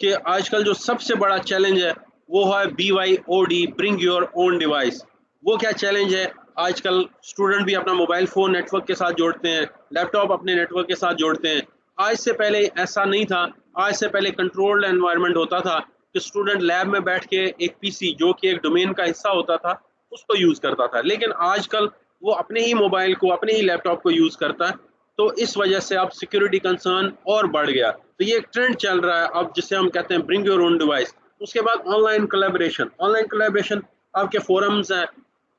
के? आजकल जो सबसे बड़ा चैलेंज है वो है BYOD, bring your own device. वो क्या चैलेंज है? आजकल स्टूडेंट भी अपना मोबाइल फ़ोन नेटवर्क के साथ जोड़ते हैं, लैपटॉप अपने नेटवर्क के साथ जोड़ते हैं। आज से पहले ऐसा नहीं था। आज से पहले कंट्रोल्ड एनवायरनमेंट होता था कि स्टूडेंट लैब में बैठ के एक PC जो कि एक डोमेन का हिस्सा होता था उसको यूज़ करता था, लेकिन आजकल वो अपने ही मोबाइल को, अपने ही लैपटॉप को यूज़ करता है। तो इस वजह से अब सिक्योरिटी कंसर्न और बढ़ गया। तो ये एक ट्रेंड चल रहा है अब, जिसे हम कहते हैं ब्रिंग योर ओन डिवाइस। उसके बाद ऑनलाइन कोलैबोरेशन, आपके फोरम्स हैं,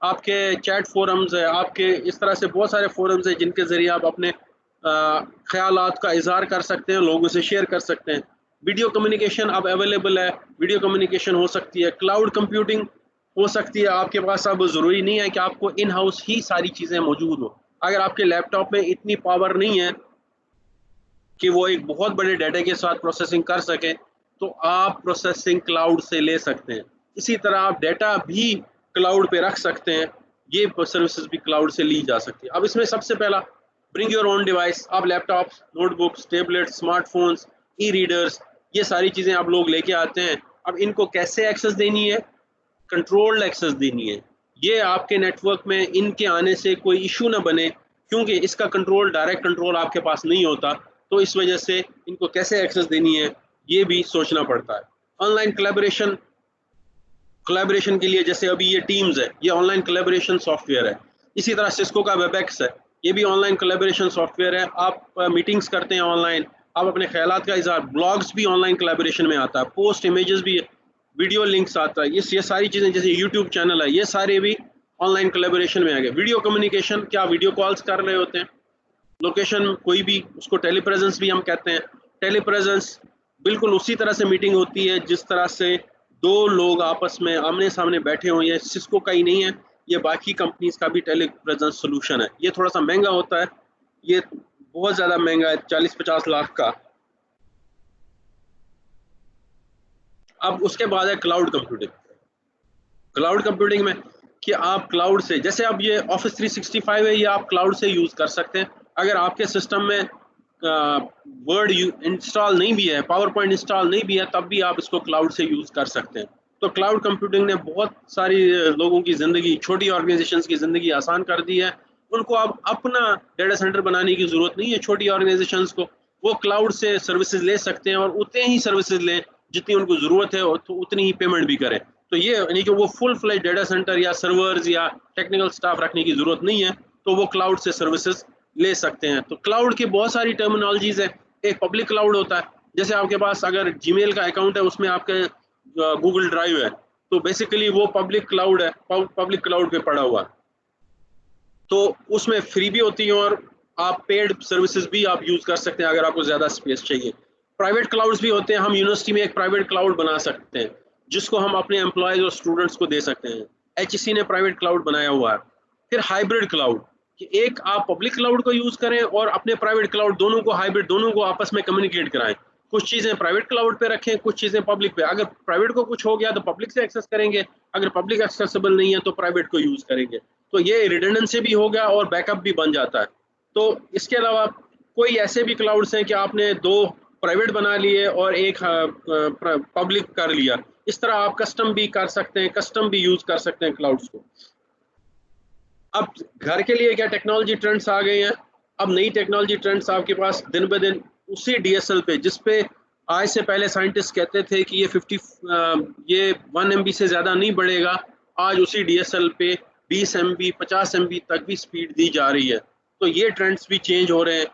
आपके चैट फोरम्स है, आपके इस तरह से बहुत सारे फोरम्स हैं जिनके ज़रिए आप अपने ख्यालात का इजहार कर सकते हैं, लोगों से शेयर कर सकते हैं। वीडियो कम्युनिकेशन अब अवेलेबल है, वीडियो कम्युनिकेशन हो सकती है, क्लाउड कंप्यूटिंग हो सकती है आपके पास। अब ज़रूरी नहीं है कि आपको इन हाउस ही सारी चीज़ें मौजूद हो। अगर आपके लैपटॉप में इतनी पावर नहीं है कि वो एक बहुत बड़े डाटा के साथ प्रोसेसिंग कर सके, तो आप प्रोसेसिंग क्लाउड से ले सकते हैं। इसी तरह आप डाटा भी क्लाउड पे रख सकते हैं, ये सर्विसेज भी क्लाउड से ली जा सकती है। अब इसमें सबसे पहला ब्रिंग योर ओन डिवाइस। आप लैपटॉप्स, नोटबुक्स, टैबलेट्स, स्मार्टफोन्स, ई-रीडर्स, ये सारी चीज़ें आप लोग लेके आते हैं। अब इनको कैसे एक्सेस देनी है? कंट्रोल्ड एक्सेस देनी है। ये आपके नेटवर्क में इनके आने से कोई इशू ना बने, क्योंकि इसका कंट्रोल, डायरेक्ट कंट्रोल आपके पास नहीं होता। तो इस वजह से इनको कैसे एक्सेस देनी है ये भी सोचना पड़ता है। ऑनलाइन कोलैबोरेशन के लिए जैसे अभी ये टीम्स है, ये ऑनलाइन कोलैबोरेशन सॉफ्टवेयर है। इसी तरह सिस्को का वेबएक्स है, ये भी ऑनलाइन कोलैबोरेशन सॉफ्टवेयर है। आप मीटिंग्स करते हैं ऑनलाइन, आप अपने ख्यालात का इज़हार, ब्लॉग्स भी ऑनलाइन कोलैबोरेशन में आता है, पोस्ट इमेजेस भी, वीडियो लिंक्स आता है, ये सारी चीज़ें, जैसे यूट्यूब चैनल है, ये सारे भी ऑनलाइन कोलैबोरेशन में आ गए। वीडियो कम्युनिकेशन, क्या वीडियो कॉल्स कर रहे होते हैं, लोकेशन कोई भी, उसको टेलीप्रेजेंस भी हम कहते हैं। टेलीप्रेजेंस बिल्कुल उसी तरह से मीटिंग होती है जिस तरह से 2 लोग आपस में आमने सामने बैठे हों। ये सिस्को का ही नहीं है, ये बाकी कंपनीज का भी टेली प्रेजेंस सोल्यूशन है। ये थोड़ा सा महंगा होता है, ये बहुत ज़्यादा महंगा है, 40-50 लाख का। अब उसके बाद है क्लाउड कंप्यूटिंग। क्लाउड कंप्यूटिंग में कि आप क्लाउड से, जैसे अब ये ऑफिस 365 है, ये आप क्लाउड से यूज़ कर सकते हैं। अगर आपके सिस्टम में वर्ड इंस्टॉल नहीं भी है, पावर पॉइंट इंस्टॉल नहीं भी है, तब भी आप इसको क्लाउड से यूज़ कर सकते हैं। तो क्लाउड कंप्यूटिंग ने बहुत सारी लोगों की ज़िंदगी, छोटी ऑर्गेनाइजेशंस की ज़िंदगी आसान कर दी है। उनको अब अपना डेटा सेंटर बनाने की ज़रूरत नहीं है। छोटी ऑर्गेनाइजेशंस को वो क्लाउड से सर्विसेज ले सकते हैं और उतने ही सर्विसेज लें जितनी उनको ज़रूरत है, और तो उतनी ही पेमेंट भी करें। तो ये यानी कि वो फुल फ्लेज डेटा सेंटर या सर्वर्स या टेक्निकल स्टाफ रखने की ज़रूरत नहीं है, तो वो क्लाउड से सर्विसेज ले सकते हैं। तो क्लाउड की बहुत सारी टर्मिनोलॉजीज है। एक पब्लिक क्लाउड होता है, जैसे आपके पास अगर जीमेल का अकाउंट है, उसमें आपके गूगल ड्राइव है, तो बेसिकली वो पब्लिक क्लाउड है, पब्लिक क्लाउड पे पड़ा हुआ। तो उसमें फ्री भी होती है और आप पेड सर्विसेज भी आप यूज कर सकते हैं अगर आपको ज्यादा स्पेस चाहिए। प्राइवेट क्लाउड्स भी होते हैं। हम यूनिवर्सिटी में एक प्राइवेट क्लाउड बना सकते हैं जिसको हम अपने एम्प्लॉयज और स्टूडेंट्स को दे सकते हैं। HEC ने प्राइवेट क्लाउड बनाया हुआ है। फिर हाइब्रिड क्लाउड, कि एक आप पब्लिक क्लाउड को यूज करें और अपने प्राइवेट क्लाउड, दोनों को हाइब्रिड, दोनों को आपस में कम्युनिकेट कराएं। कुछ चीजें प्राइवेट क्लाउड पे रखें, कुछ चीजें पब्लिक पे। अगर प्राइवेट को कुछ हो गया तो पब्लिक से एक्सेस करेंगे, अगर पब्लिक एक्सेसिबल नहीं है तो प्राइवेट को यूज करेंगे। तो ये रिडंडेंसी भी हो गया और बैकअप भी बन जाता है। तो इसके अलावा कोई ऐसे भी क्लाउड्स हैं कि आपने दो प्राइवेट बना लिए और एक पब्लिक कर लिया। इस तरह आप कस्टम भी कर सकते हैं, कस्टम भी यूज कर सकते हैं क्लाउड्स को। अब घर के लिए क्या टेक्नोलॉजी ट्रेंड्स आ गए हैं। अब नई टेक्नोलॉजी ट्रेंड्स आपके पास दिन ब दिन उसी DSL पे, जिस पे आज से पहले साइंटिस्ट कहते थे कि ये 1 MB से ज़्यादा नहीं बढ़ेगा, आज उसी DSL पे 20 MB 50 MB तक भी स्पीड दी जा रही है। तो ये ट्रेंड्स भी चेंज हो रहे हैं।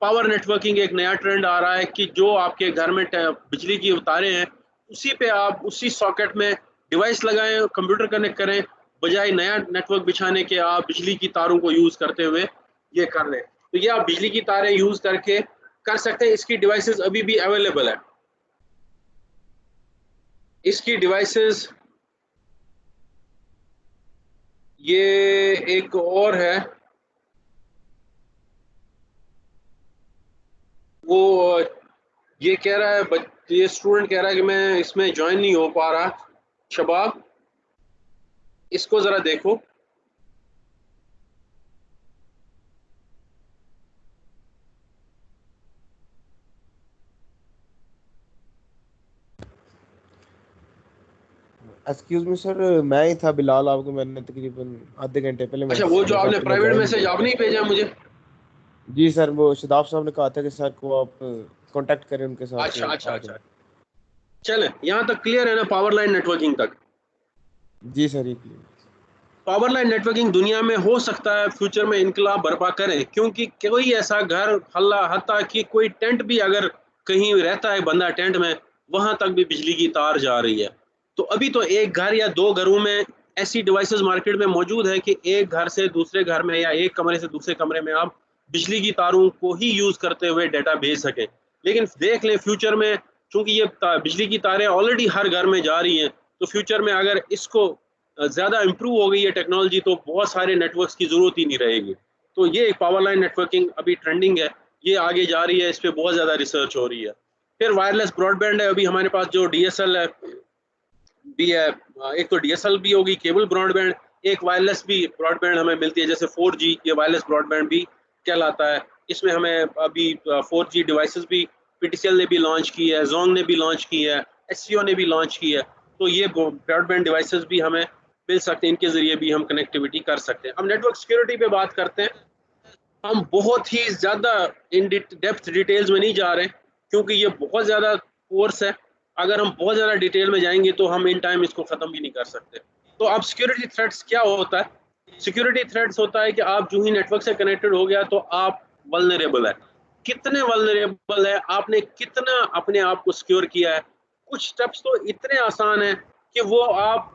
पावर नेटवर्किंग एक नया ट्रेंड आ रहा है कि जो आपके घर में बिजली की तारें हैं, उसी पे आप उसी सॉकेट में डिवाइस लगाएं, कंप्यूटर कनेक्ट करें, बजाय नया नेटवर्क बिछाने के आप बिजली की तारों को यूज करते हुए ये कर लें। तो ये आप बिजली की तारें यूज करके कर सकते हैं। इसकी डिवाइसेस अभी भी अवेलेबल है। इसकी डिवाइसेस ये एक और है, वो ये कह रहा है, ये स्टूडेंट कह रहा है कि मैं इसमें ज्वाइन नहीं हो पा रहा। शबाब, इसको जरा देखो। एक्सक्यूज मी सर, मैं ही था बिलाल, आपको मैंने तकरीबन आधे घंटे पहले अच्छा, वो जो आपने प्राइवेट ज्वाइन मैसेज किया आपने ही भेजा मुझे। जी सर, वो शदाब साहब ने कहा था कि सर को आप कांटेक्ट करें उनके साथ। अच्छा अच्छा अच्छा, चले यहाँ तक क्लियर है ना, पावर लाइन नेटवर्किंग तक? जी सर, ये पावर लाइन नेटवर्किंग दुनिया में हो सकता है फ्यूचर में इनकलाब बर्पा करे, क्योंकि कोई ऐसा घर, हल्ला हत्ता कि कोई टेंट भी अगर कहीं रहता है बंदा टेंट में, वहां तक भी बिजली की तार जा रही है। तो अभी तो एक घर या दो घरों में ऐसी डिवाइसेस मार्केट में मौजूद है कि एक घर से दूसरे घर में या एक कमरे से दूसरे कमरे में आप बिजली की तारों को ही यूज करते हुए डाटा भेज सकें। लेकिन देख लें फ्यूचर में, चूंकि ये बिजली की तारें ऑलरेडी हर घर में जा रही हैं, तो फ्यूचर में अगर इसको ज़्यादा इम्प्रूव हो गई है टेक्नोलॉजी, तो बहुत सारे नेटवर्क्स की ज़रूरत ही नहीं रहेगी। तो ये पावर लाइन नेटवर्किंग अभी ट्रेंडिंग है, ये आगे जा रही है, इस पर बहुत ज़्यादा रिसर्च हो रही है। फिर वायरलेस ब्रॉडबैंड है। अभी हमारे पास जो DSL है भी है, एक तो DSL भी होगी, केबल ब्रॉडबैंड, एक वायरलेस भी ब्रॉडबैंड हमें मिलती है, जैसे 4G, ये वायरलेस ब्रॉडबैंड भी कहलाता है। इसमें हमें अभी 4G डिवाइसेस भी PTCL ने भी लॉन्च की है, जोंग ने भी लॉन्च की है, SCO ने भी लॉन्च की है। तो ये ब्रॉडबैंड डिवाइसेस भी हमें मिल सकते हैं, इनके जरिए भी हम कनेक्टिविटी कर सकते हैं। अब नेटवर्क सिक्योरिटी पे बात करते हैं। हम बहुत ही ज़्यादा इन डेप्थ डिटेल्स में नहीं जा रहे, क्योंकि ये बहुत ज़्यादा कोर्स है। अगर हम बहुत ज़्यादा डिटेल में जाएंगे तो हम इन टाइम इसको ख़त्म भी नहीं कर सकते। तो अब सिक्योरिटी थ्रेट्स क्या होता है? सिक्योरिटी थ्रेट्स होता है कि आप जो ही नेटवर्क से कनेक्टेड हो गया तो आप वल्नरेबल है। कितने वल्नरेबल है, आपने कितना अपने आप को सिक्योर किया है। कुछ स्टेप्स तो इतने आसान हैं कि वो आप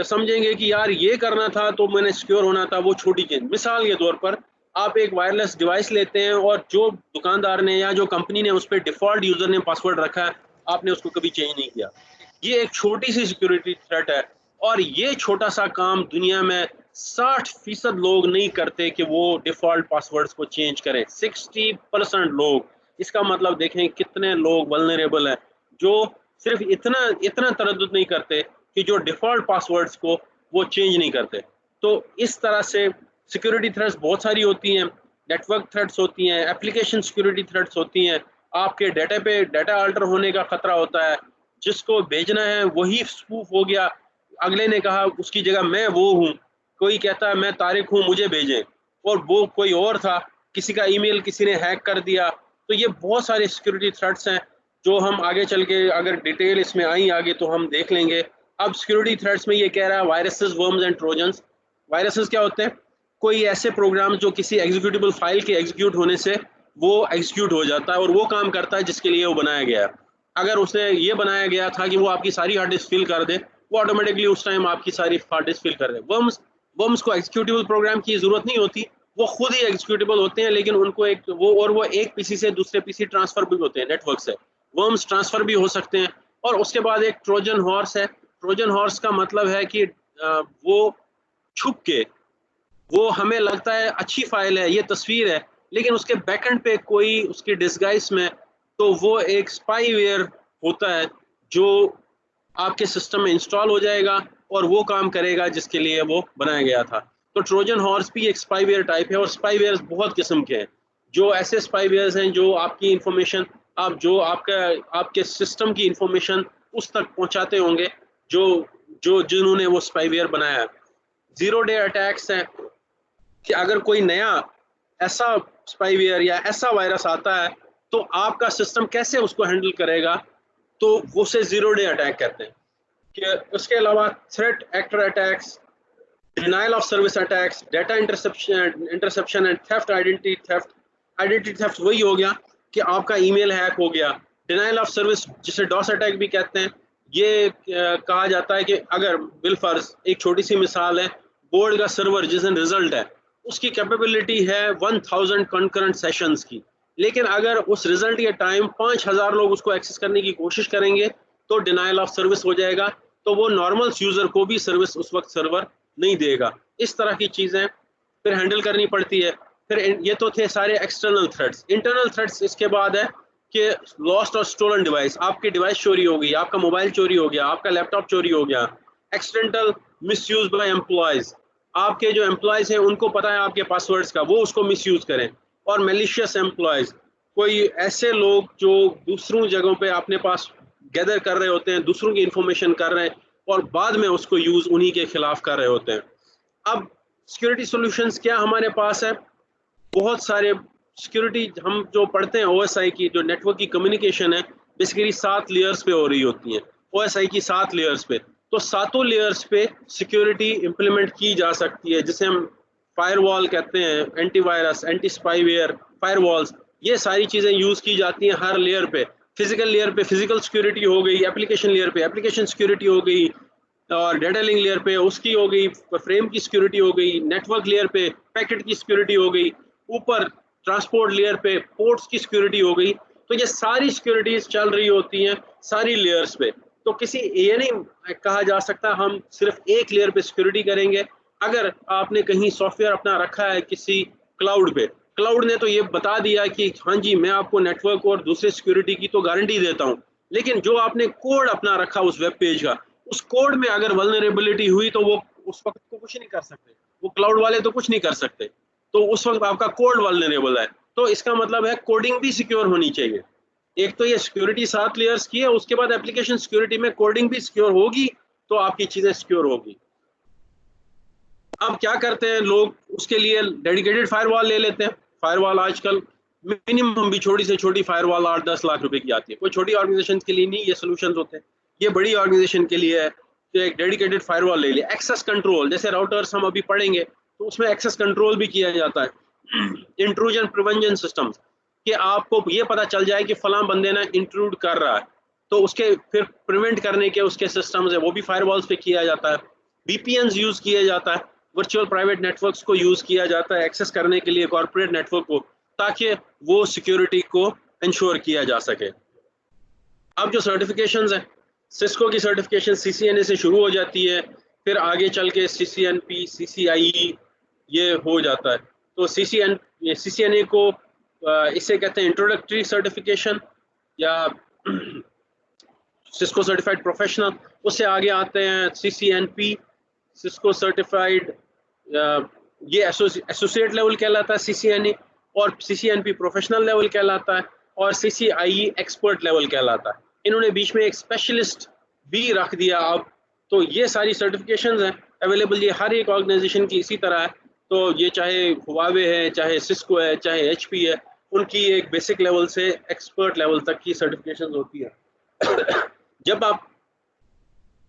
समझेंगे कि यार ये करना था तो मैंने सिक्योर होना था, वो छोटी चीज। मिसाल के तौर पर आप एक वायरलेस डिवाइस लेते हैं और जो दुकानदार ने या जो कंपनी ने उस पर डिफॉल्ट यूजर ने पासवर्ड रखा है, आपने उसको कभी चेंज नहीं किया। ये एक छोटी सी सिक्योरिटी थ्रेट है और ये छोटा सा काम दुनिया में 60% लोग नहीं करते कि वो डिफ़ॉल्ट पासवर्ड्स को चेंज करें। 60% लोग, इसका मतलब देखें कितने लोग वल्नरेबल हैं, जो सिर्फ इतना इतना तरद्दुद नहीं करते कि जो डिफ़ॉल्ट पासवर्ड्स को वो चेंज नहीं करते। तो इस तरह से सिक्योरिटी थ्रेट्स बहुत सारी होती हैं, नेटवर्क थ्रेट्स होती हैं, एप्लीकेशन सिक्योरिटी थ्रेट्स होती हैं, आपके डाटा पे डाटा अल्टर होने का खतरा होता है, जिसको भेजना है वही स्पूफ हो गया, अगले ने कहा उसकी जगह मैं वो हूँ, कोई कहता है मैं तारिक हूँ मुझे भेजें, और वो कोई और था, किसी का ईमेल किसी ने हैक कर दिया। तो ये बहुत सारे सिक्योरिटी थ्रेट्स हैं जो हम आगे चल के अगर डिटेल इसमें आई आगे तो हम देख लेंगे। अब सिक्योरिटी थ्रेट्स में ये कह रहा है viruses, worms and trojans. Viruses क्या होते हैं? कोई ऐसे प्रोग्राम जो किसी एग्जीक्यूटेबल फाइल के एग्जीक्यूट होने से वो एग्जीक्यूट हो जाता है और वो काम करता है जिसके लिए वो बनाया गया है। अगर उसने ये बनाया गया था कि वो आपकी सारी हार्ड डिस्क फिल कर दे, वो ऑटोमेटिकली उस टाइम आपकी सारी हार्ड डिस्क फिल कर दे। वर्म्स को एग्जीक्यूटेबल प्रोग्राम की जरूरत नहीं होती, वो खुद ही एग्जीक्यूटेबल होते हैं, लेकिन उनको वो एक पीसी से दूसरे पीसी ट्रांसफर भी होते हैं नेटवर्क से। वर्म्स ट्रांसफर भी हो सकते हैं। और उसके बाद एक ट्रोजन हॉर्स है। ट्रोजन हॉर्स का मतलब है कि वो छुप के, वो हमें लगता है अच्छी फाइल है, ये तस्वीर है, लेकिन उसके बैकएंड पे कोई उसकी डिस्गाइज में, तो वो एक स्पाईवेयर होता है जो आपके सिस्टम में इंस्टॉल हो जाएगा और वो काम करेगा जिसके लिए वो बनाया गया था। तो ट्रोजन हॉर्स भी एक स्पाईवेयर टाइप है, और स्पाईवेयर बहुत किस्म के हैं। जो ऐसे स्पाईवेयर्स हैं जो आपकी इंफॉर्मेशन, आपके सिस्टम की इंफॉर्मेशन उस तक पहुंचाते होंगे जो जो जिन्होंने वो स्पाईवेयर बनाया है। जीरो डे अटैक्स हैं कि अगर कोई नया ऐसा स्पाईवेयर या ऐसा वायरस आता है तो आपका सिस्टम कैसे उसको हैंडल करेगा, तो उसे जीरो डे अटैक कहते हैं। कि उसके अलावा threat actor attacks, denial of service attacks, data interception and theft, identity theft वही हो गया कि आपका ईमेल हैक हो गया। डिनाइल ऑफ सर्विस, जिसे डॉस अटैक भी कहते हैं, ये कहा जाता है कि अगर बिलफर्ज एक छोटी सी मिसाल है, बोर्ड का सर्वर जिस दिन रिजल्ट है उसकी कैपेबिलिटी है 1000 कंकरेंट सेशंस की, लेकिन अगर उस रिजल्ट के टाइम 5000 लोग उसको एक्सेस करने की कोशिश करेंगे तो डिनाइल ऑफ सर्विस हो जाएगा, तो वो नॉर्मल यूजर को भी सर्विस उस वक्त सर्वर नहीं देगा। इस तरह की चीजें फिर हैंडल करनी पड़ती है। फिर ये तो थे सारे एक्सटर्नल थ्रेट्स। इंटरनल थ्रेट्स इसके बाद है कि लॉस्ट और स्टोलन डिवाइस, आपकी डिवाइस चोरी हो गई, आपका मोबाइल चोरी हो गया, आपका लैपटॉप चोरी हो गया। एक्सीडेंटल मिसयूज बाय एम्प्लॉयज, आपके जो एम्प्लॉयज हैं उनको पता है आपके पासवर्ड्स का, वो उसको मिसयूज करें। और मेलिशियस एम्प्लॉयज, कोई ऐसे लोग जो दूसरों जगहों पे अपने पास गैदर कर रहे होते हैं, दूसरों की इंफॉर्मेशन कर रहे हैं और बाद में उसको यूज उन्हीं के खिलाफ कर रहे होते हैं। अब सिक्योरिटी सॉल्यूशंस क्या हमारे पास है? बहुत सारे सिक्योरिटी हम जो पढ़ते हैं ओएसआई की, जो नेटवर्क की कम्युनिकेशन है, बेसिकली 7 लेयर्स पे हो रही होती है, ओएसआई की 7 लेयर्स पे। तो सातों लेयर्स पे सिक्योरिटी इंप्लीमेंट की जा सकती है, जिसे हम फायरवॉल कहते हैं, एंटीवायरस, एंटी स्पाईवेयर, फायरवॉल्स, ये सारी चीजें यूज की जाती हैं हर लेयर पे। फिजिकल लेयर पे फिजिकल सिक्योरिटी हो गई, एप्लीकेशन लेयर पे एप्लीकेशन सिक्योरिटी हो गई, और डेटा लिंक लेयर पे उसकी हो गई, फ्रेम की सिक्योरिटी हो गई, नेटवर्क लेयर पे पैकेट की सिक्योरिटी हो गई, ऊपर ट्रांसपोर्ट लेयर पे पोर्ट्स की सिक्योरिटी हो गई। तो ये सारी सिक्योरिटीज चल रही होती हैं सारी लेयर्स पे। तो किसी ये नहीं कहा जा सकता हम सिर्फ एक लेयर पे सिक्योरिटी करेंगे। अगर आपने कहीं सॉफ्टवेयर अपना रखा है किसी क्लाउड पे, क्लाउड ने तो ये बता दिया कि हाँ जी मैं आपको नेटवर्क और दूसरे सिक्योरिटी की तो गारंटी देता हूँ, लेकिन जो आपने कोड अपना रखा उस वेब पेज का, उस कोड में अगर वल्नरेबिलिटी हुई तो वो उस वक्त को कुछ नहीं कर सकते, वो क्लाउड वाले तो कुछ नहीं कर सकते। तो उस वक्त आपका कोड वल्नरेबल है। तो इसका मतलब है कोडिंग भी सिक्योर होनी चाहिए। एक तो ये सिक्योरिटी 7 लेयर्स की है, उसके बाद एप्लीकेशन सिक्योरिटी में कोडिंग भी सिक्योर होगी तो आपकी चीजें सिक्योर होगी। अब क्या करते हैं लोग, उसके लिए डेडिकेटेड फायरवॉल ले लेते हैं। फायरवॉल आजकल मिनिमम भी छोटी से छोटी फायरवॉल 8-10 लाख रुपए की आती है। कोई छोटी ऑर्गेनाइजेशन के लिए नहीं ये सोल्यूशन होते हैं, ये बड़ी ऑर्गेनाइजेशन के लिए है। तो एक डेडिकेटेड फायरवॉल ले लिया। एक्सेस कंट्रोल, जैसे राउटर्स हम अभी पढ़ेंगे तो उसमें एक्सेस कंट्रोल भी किया जाता है। इंट्रूजन प्रिवेंशन सिस्टम्स, कि आपको ये पता चल जाए कि फलां बंदे ने इंट्रूड कर रहा है, तो उसके फिर प्रिवेंट करने के उसके सिस्टम्स है, वो भी फायरवॉल्स पे किया जाता है। VPNs यूज किया जाता है, वर्चुअल प्राइवेट नेटवर्क्स को यूज किया जाता है एक्सेस करने के लिए कॉर्पोरेट नेटवर्क को, ताकि वो सिक्योरिटी को इंश्योर किया जा सके। अब जो सर्टिफिकेशंस हैं, सिस्को की सर्टिफिकेशन CCNA से शुरू हो जाती है, फिर आगे चल के CCNP, CCIE ये हो जाता है। तो CCNA को इसे कहते हैं इंट्रोडक्टरी सर्टिफिकेशन या सिस्को सर्टिफाइड प्रोफेशनल। उससे आगे आते हैं CCNP, सिस्को सर्टिफाइड, ये एसोसिएट लेवल कहलाता है CCNA, और CCNP प्रोफेशनल लेवल कहलाता है, और CCIE एक्सपर्ट लेवल कहलाता है। इन्होंने बीच में एक स्पेशलिस्ट भी रख दिया अब। तो ये सारी सर्टिफिकेशंस हैं अवेलेबल, ये हर एक ऑर्गेनाइजेशन की इसी तरह है। तो ये चाहे हुआवे है, चाहे सिस्को है, चाहे HP है, उनकी एक बेसिक लेवल से एक्सपर्ट लेवल तक की सर्टिफिकेशंस होती है। जब आप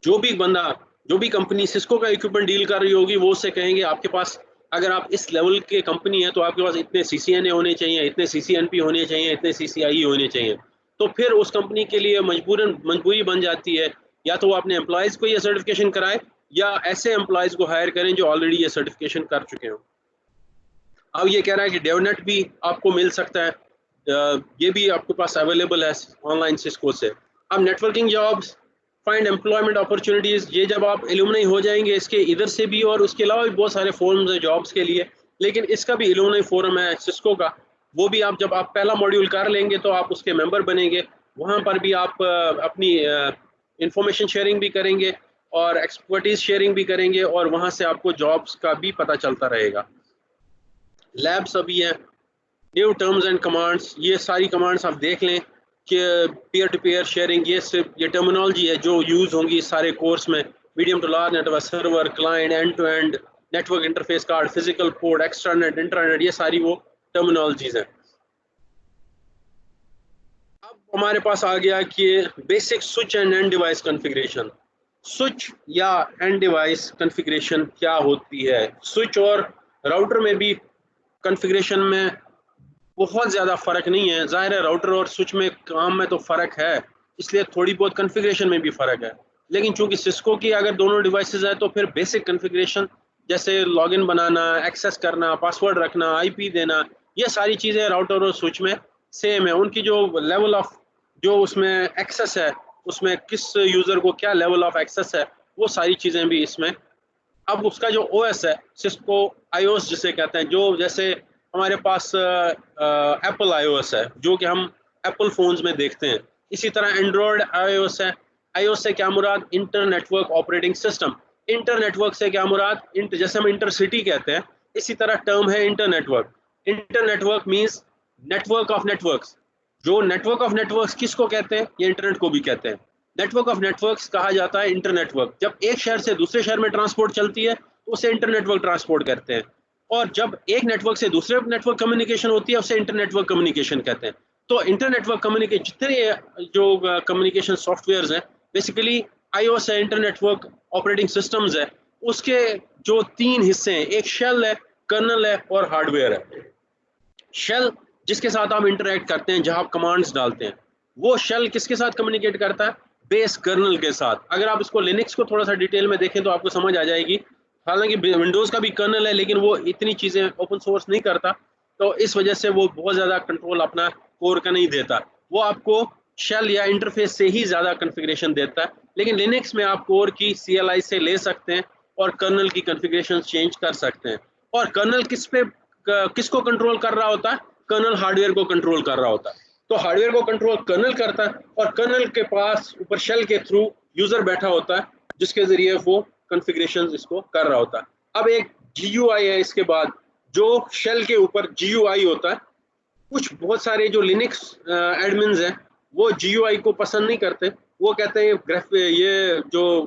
जो भी कंपनी सिस्को का इक्विपमेंट डील कर रही होगी, वो उससे कहेंगे आपके पास अगर आप इस लेवल के कंपनी है तो आपके पास इतने CCNA होने चाहिए, इतने CCNP होने चाहिए, इतने CCIE होने चाहिए। तो फिर उस कंपनी के लिए मजबूरी बन जाती है, या तो वो अपने एम्प्लॉयज़ को ये सर्टिफिकेशन कराए या ऐसे एम्प्लॉयज़ को हायर करें जो ऑलरेडी ये सर्टिफिकेशन कर चुके हों। अब ये कह रहा है कि डेवनेट भी आपको मिल सकता है, ये भी आपके पास अवेलेबल है ऑनलाइन सिस्को से। अब networking jobs, find employment opportunities, ये जब आप एलुमनाई हो जाएंगे इसके इधर से भी, और उसके अलावा भी बहुत सारे फोरम्स हैं जॉब्स के लिए, लेकिन इसका भी एलुमनाई फोरम है सिस्को का, वो भी आप जब आप पहला मॉड्यूल कर लेंगे तो आप उसके मेंबर बनेंगे। वहाँ पर भी आप अपनी इंफॉर्मेशन शेयरिंग भी करेंगे और एक्सपर्टीज शेयरिंग भी करेंगे, और वहाँ से आपको जॉब्स का भी पता चलता रहेगा। लैब्स अभी हैं, न्यू टर्म्स एंड कमांड्स, ये सारी कमांड्स आप देख लें कि पीयर टू पीयर शेयरिंग, ये टर्मिनोलॉजी है जो यूज़ होंगी इस सारे कोर्स में। Medium to large network, server, client, end to end, network interface card, physical port, extranet, intranet, ये सारी वो टर्मिनोलॉजीज हैं। अब हमारे पास आ गया कि basic switch and and device configuration. Switch या एंड डिवाइस कॉन्फ़िगरेशन क्या होती है? स्विच और राउटर में भी कॉन्फ़िगरेशन में बहुत ज़्यादा फ़र्क नहीं है। ज़ाहिर है राउटर और स्विच में काम में तो फ़र्क है, इसलिए थोड़ी बहुत कॉन्फ़िगरेशन में भी फ़र्क है। लेकिन चूंकि सिस्को की अगर दोनों डिवाइसेस है तो फिर बेसिक कॉन्फ़िगरेशन जैसे लॉगिन बनाना, एक्सेस करना, पासवर्ड रखना, IP देना, ये सारी चीज़ें राउटर और स्विच में सेम है। उनकी जो लेवल ऑफ जो उसमें एक्सेस है, उसमें किस यूज़र को क्या लेवल ऑफ एक्सेस है, वो सारी चीज़ें भी इसमें। अब उसका जो OS है सिस्को iOS जिसे कहते हैं, जो जैसे हमारे पास एप्पल iOS है जो कि हम एप्पल फोन्स में देखते हैं, इसी तरह एंड्रॉयड iOS है। iOS से क्या मुराद? Inter network operating system. Inter network से क्या मुराद? जैसे हम इंटरसिटी कहते हैं, इसी तरह टर्म है inter network. Inter network means network of networks. जो नेटवर्क ऑफ नेटवर्क्स किसको कहते हैं? ये इंटरनेट को भी कहते हैं। नेटवर्क ऑफ नेटवर्क्स कहा जाता है इंटरनेटवर्क। जब एक शहर से दूसरे शहर में ट्रांसपोर्ट चलती है तो उसे इंटरनेटवर्क ट्रांसपोर्ट करते हैं, और जब एक नेटवर्क से दूसरे नेटवर्क कम्युनिकेशन होती है उसे इंटरनेटवर्क कम्युनिकेशन कहते हैं। तो इंटरनेटवर्क कम्युनिकेशन जितने जो कम्युनिकेशन सॉफ्टवेयर्स हैं, बेसिकली iOS है, इंटरनेटवर्क ऑपरेटिंग सिस्टम्स है, उसके जो 3 हिस्से हैं, एक शेल है, कर्नल है और हार्डवेयर है। शेल जिसके साथ आप इंटरेक्ट करते हैं, जहां आप कमांड्स डालते हैं, वो शेल किसके साथ कम्युनिकेट करता है? बेस कर्नल के साथ। अगर आप इसको लिनक्स को थोड़ा सा डिटेल में देखें तो आपको समझ आ जाएगी। हालांकि विंडोज़ का भी कर्नल है, लेकिन वो इतनी चीज़ें ओपन सोर्स नहीं करता, तो इस वजह से वो बहुत ज़्यादा कंट्रोल अपना कोर का नहीं देता। वो आपको शेल या इंटरफेस से ही ज़्यादा कॉन्फ़िगरेशन देता है। लेकिन लिनक्स में आप कोर की CLI से ले सकते हैं और कर्नल की कॉन्फ़िगरेशन चेंज कर सकते हैं। और कर्नल किसको कंट्रोल कर रहा होता है? कर्नल हार्डवेयर को कंट्रोल कर रहा होता है। तो हार्डवेयर को कंट्रोल कर्नल करता है, और कर्नल के पास ऊपर शेल के थ्रू यूजर बैठा होता है जिसके जरिए वो कॉन्फ़िगरेशन इसको कर रहा होता है। अब एक GUI है इसके बाद, जो शेल के ऊपर GUI होता है। कुछ बहुत सारे जो लिनक्स एडमिन्स हैं वो GUI को पसंद नहीं करते, वो कहते हैं ये जो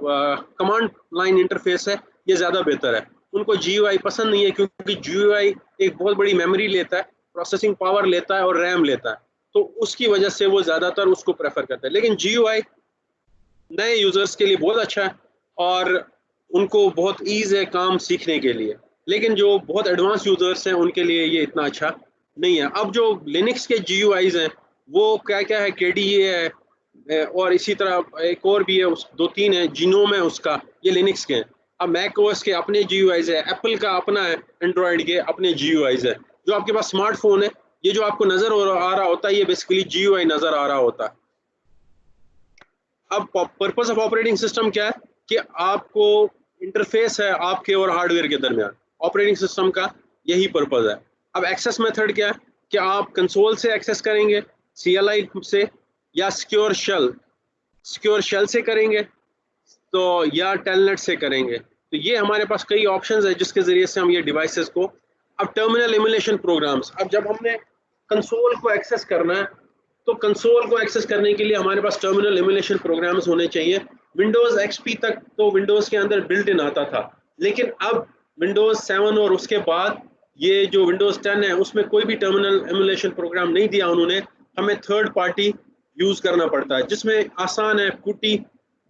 कमांड लाइन इंटरफेस है ये ज़्यादा बेहतर है। उनको GUI पसंद नहीं है, क्योंकि GUI एक बहुत बड़ी मेमोरी लेता है, प्रोसेसिंग पावर लेता है और रैम लेता है, तो उसकी वजह से वो ज़्यादातर उसको प्रेफर करते हैं। लेकिन GUI नए यूज़र्स के लिए बहुत अच्छा है और उनको बहुत ईज़ है काम सीखने के लिए, लेकिन जो बहुत एडवांस यूज़र्स हैं उनके लिए ये इतना अच्छा नहीं है। अब जो लिनक्स के GUIs हैं वो क्या क्या है? KDE है, और इसी तरह एक और भी है, उस 2-3 है, जीनोम है उसका, ये लिनक्स के हैं। अब मैक OS के अपने GUIs है, एप्पल का अपना है, एंड्रॉयड के अपने GUIs है। जो आपके पास स्मार्टफोन है, ये जो आपको नज़र आ रहा होता है, ये बेसिकली GUI नज़र आ रहा होता है। अब पर्पस ऑफ ऑपरेटिंग सिस्टम क्या है कि आपको इंटरफेस है आपके और हार्डवेयर के दरमियान। ऑपरेटिंग सिस्टम का यही पर्पज है। अब एक्सेस मेथड क्या है कि आप कंसोल से एक्सेस करेंगे, CLI से, या सिक्योर शेल से करेंगे, तो या टेलनेट से करेंगे। तो ये हमारे पास कई ऑप्शंस है जिसके ज़रिए से हम ये डिवाइसेस को। अब टर्मिनल एमुलेशन प्रोग्राम्स, अब जब हमने कंसोल को एक्सेस करना है तो कंसोल को एक्सेस करने के लिए हमारे पास टर्मिनल एमुलेशन प्रोग्राम्स होने चाहिए। विंडोज़ XP तक तो विंडोज़ के अंदर बिल्ट इन आता था, लेकिन अब विंडोज़ 7 और उसके बाद ये जो विंडोज़ 10 है उसमें कोई भी टर्मिनल एमुलेशन प्रोग्राम नहीं दिया उन्होंने। हमें थर्ड पार्टी यूज़ करना पड़ता है, जिसमें आसान है, पुटी